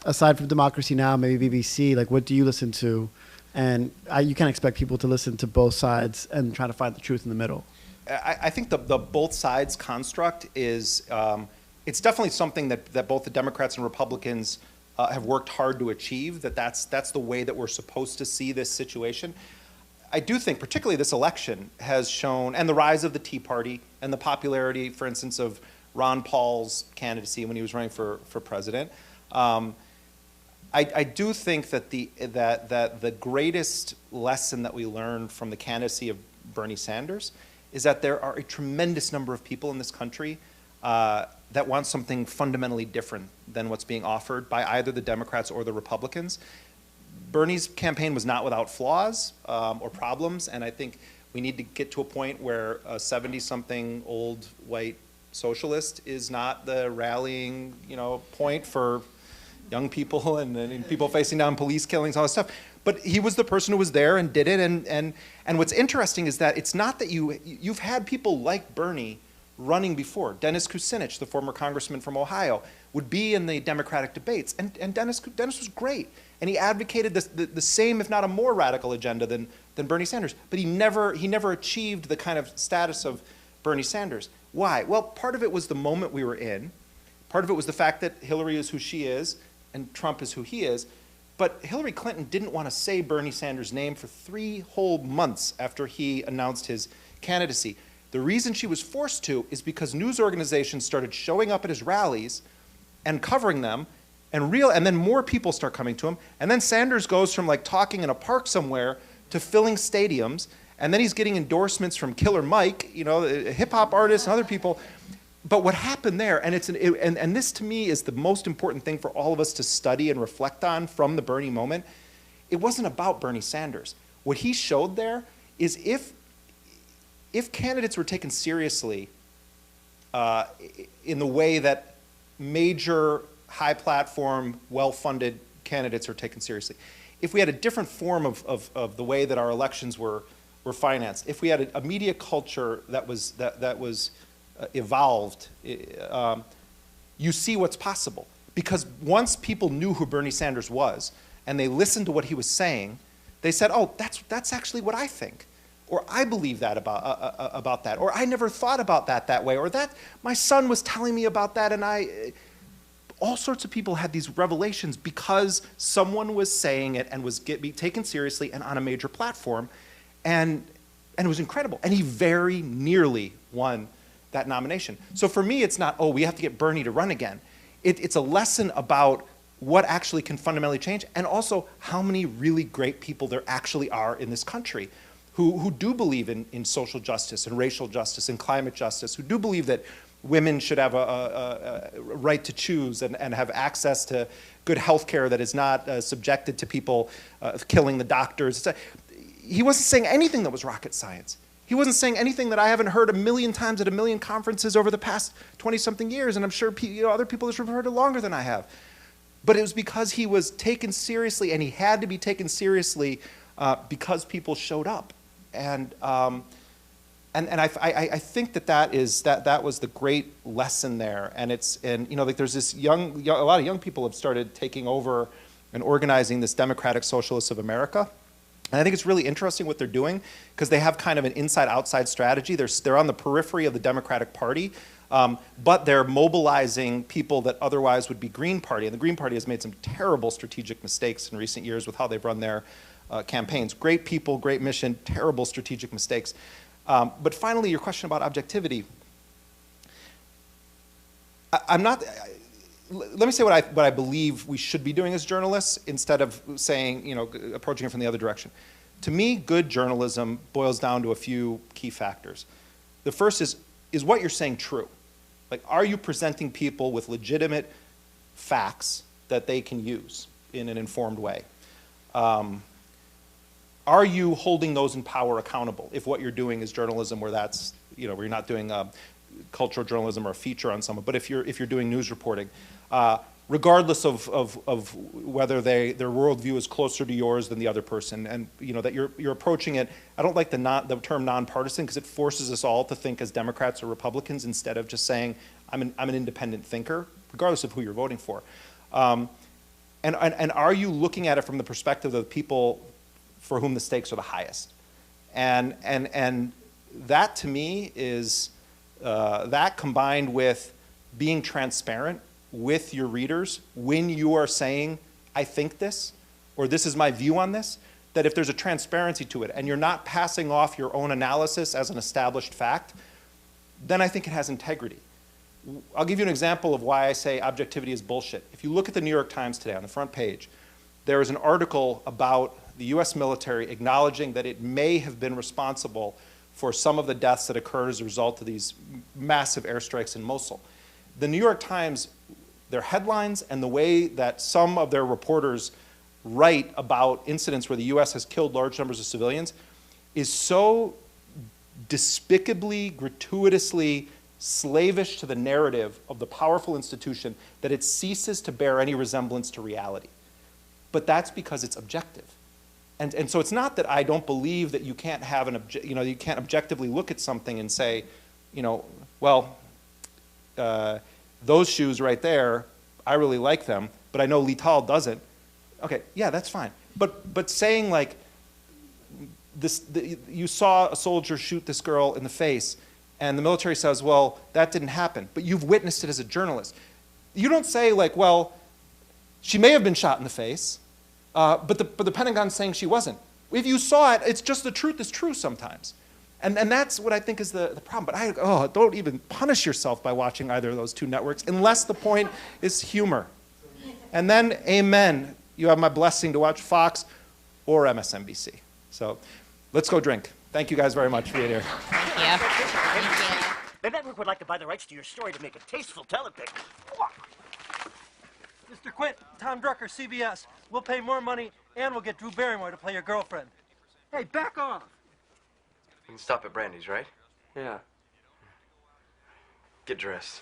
aside from Democracy Now, maybe BBC, like, what do you listen to? And you can't expect people to listen to both sides and try to find the truth in the middle. I think the both sides construct is, it's definitely something that both the Democrats and Republicans have worked hard to achieve, that's the way that we're supposed to see this situation. I do think particularly this election has shown, and the rise of the Tea Party and the popularity, for instance, of Ron Paul's candidacy when he was running for president, I do think that the greatest lesson that we learned from the candidacy of Bernie Sanders is that there are a tremendous number of people in this country that want something fundamentally different than what's being offered by either the Democrats or the Republicans. Bernie's campaign was not without flaws or problems, and I think we need to get to a point where a 70-something old white socialist is not the rallying, point for young people and people facing down police killings, all this stuff. But he was the person who was there and did it. And what's interesting is that it's not that you've had people like Bernie running before. Dennis Kucinich, the former congressman from Ohio, would be in the Democratic debates. And Dennis was great. And he advocated the same, if not a more radical agenda than Bernie Sanders. But he never achieved the kind of status of Bernie Sanders. Why? Well, part of it was the moment we were in. Part of it was the fact that Hillary is who she is and Trump is who he is. But Hillary Clinton didn't want to say Bernie Sanders' name for 3 whole months after he announced his candidacy. The reason she was forced to is because news organizations started showing up at his rallies and covering them, and then more people start coming to him. And then Sanders goes from like talking in a park somewhere to filling stadiums, and then he's getting endorsements from Killer Mike, hip hop artists and other people. But what happened there, and this to me is the most important thing for all of us to study and reflect on from the Bernie moment, it wasn't about Bernie Sanders. What he showed there is if candidates were taken seriously in the way that major high-platform, well-funded candidates are taken seriously, if we had a different form of the way that our elections were financed, if we had a media culture that was evolved, you see what's possible. Because once people knew who Bernie Sanders was and they listened to what he was saying, they said, oh, that's actually what I think. Or I believe that about that. Or I never thought about that way. Or that my son was telling me about that, and all sorts of people had these revelations because someone was saying it and was being taken seriously and on a major platform. And it was incredible. And he very nearly won that nomination. So for me, it's not, oh, we have to get Bernie to run again. It's a lesson about what actually can fundamentally change, and also how many really great people there actually are in this country who do believe in social justice and racial justice and climate justice, who do believe that women should have a right to choose and have access to good health care that is not subjected to people killing the doctors. He wasn't saying anything that was rocket science. He wasn't saying anything that I haven't heard 1,000,000 times at 1,000,000 conferences over the past 20-something years, and I'm sure other people have heard it longer than I have. But it was because he was taken seriously, and he had to be taken seriously because people showed up. And I think that was the great lesson there. And there's this a lot of young people have started taking over and organizing this Democratic Socialists of America. And I think it's really interesting what they're doing because they have kind of an inside-outside strategy. They're on the periphery of the Democratic Party, but they're mobilizing people that otherwise would be Green Party. And the Green Party has made some terrible strategic mistakes in recent years with how they've run their campaigns. Great people, great mission, terrible strategic mistakes. But finally, your question about objectivity. Let me say what I believe we should be doing as journalists instead of saying, approaching it from the other direction. To me, good journalism boils down to a few key factors. The first is what you're saying true? Like, are you presenting people with legitimate facts that they can use in an informed way? Are you holding those in power accountable if what you're doing is journalism where that's, where you're not doing cultural journalism or a feature on someone, but if you're doing news reporting, regardless of whether their worldview is closer to yours than the other person, and that you're approaching it. I don't like the term nonpartisan because it forces us all to think as Democrats or Republicans instead of just saying I'm an independent thinker, regardless of who you're voting for. And are you looking at it from the perspective of the people for whom the stakes are the highest? And that to me is that combined with being transparent with your readers when you are saying, I think this, or this is my view on this, that if there's a transparency to it and you're not passing off your own analysis as an established fact, then I think it has integrity. I'll give you an example of why I say objectivity is bullshit. If you look at the New York Times today on the front page, there is an article about the US military acknowledging that it may have been responsible for some of the deaths that occurred as a result of these massive airstrikes in Mosul. The New York Times, their headlines and the way that some of their reporters write about incidents where the US has killed large numbers of civilians is so despicably, gratuitously slavish to the narrative of the powerful institution that it ceases to bear any resemblance to reality. But that's because it's objective. And so it's not that I don't believe that you can't have you can't objectively look at something and say, well, those shoes right there, I really like them, but I know Lital doesn't. Okay, yeah, that's fine. But saying like, you saw a soldier shoot this girl in the face, and the military says, well, that didn't happen, but you've witnessed it as a journalist. You don't say like, well, she may have been shot in the face, but the Pentagon's saying she wasn't. If you saw it, it's just the truth is true sometimes. And that's what I think is the problem. But don't even punish yourself by watching either of those two networks unless the point is humor. And then, amen, you have my blessing to watch Fox or MSNBC. So let's go drink. Thank you guys very much for being here. Thank you. The network would like to buy the rights to your story to make a tasteful telepic. Mr. Quint, Tom Drucker, CBS. We'll pay more money, and we'll get Drew Barrymore to play your girlfriend. Hey, back off! We can stop at Brandy's, right? Yeah. Get dressed.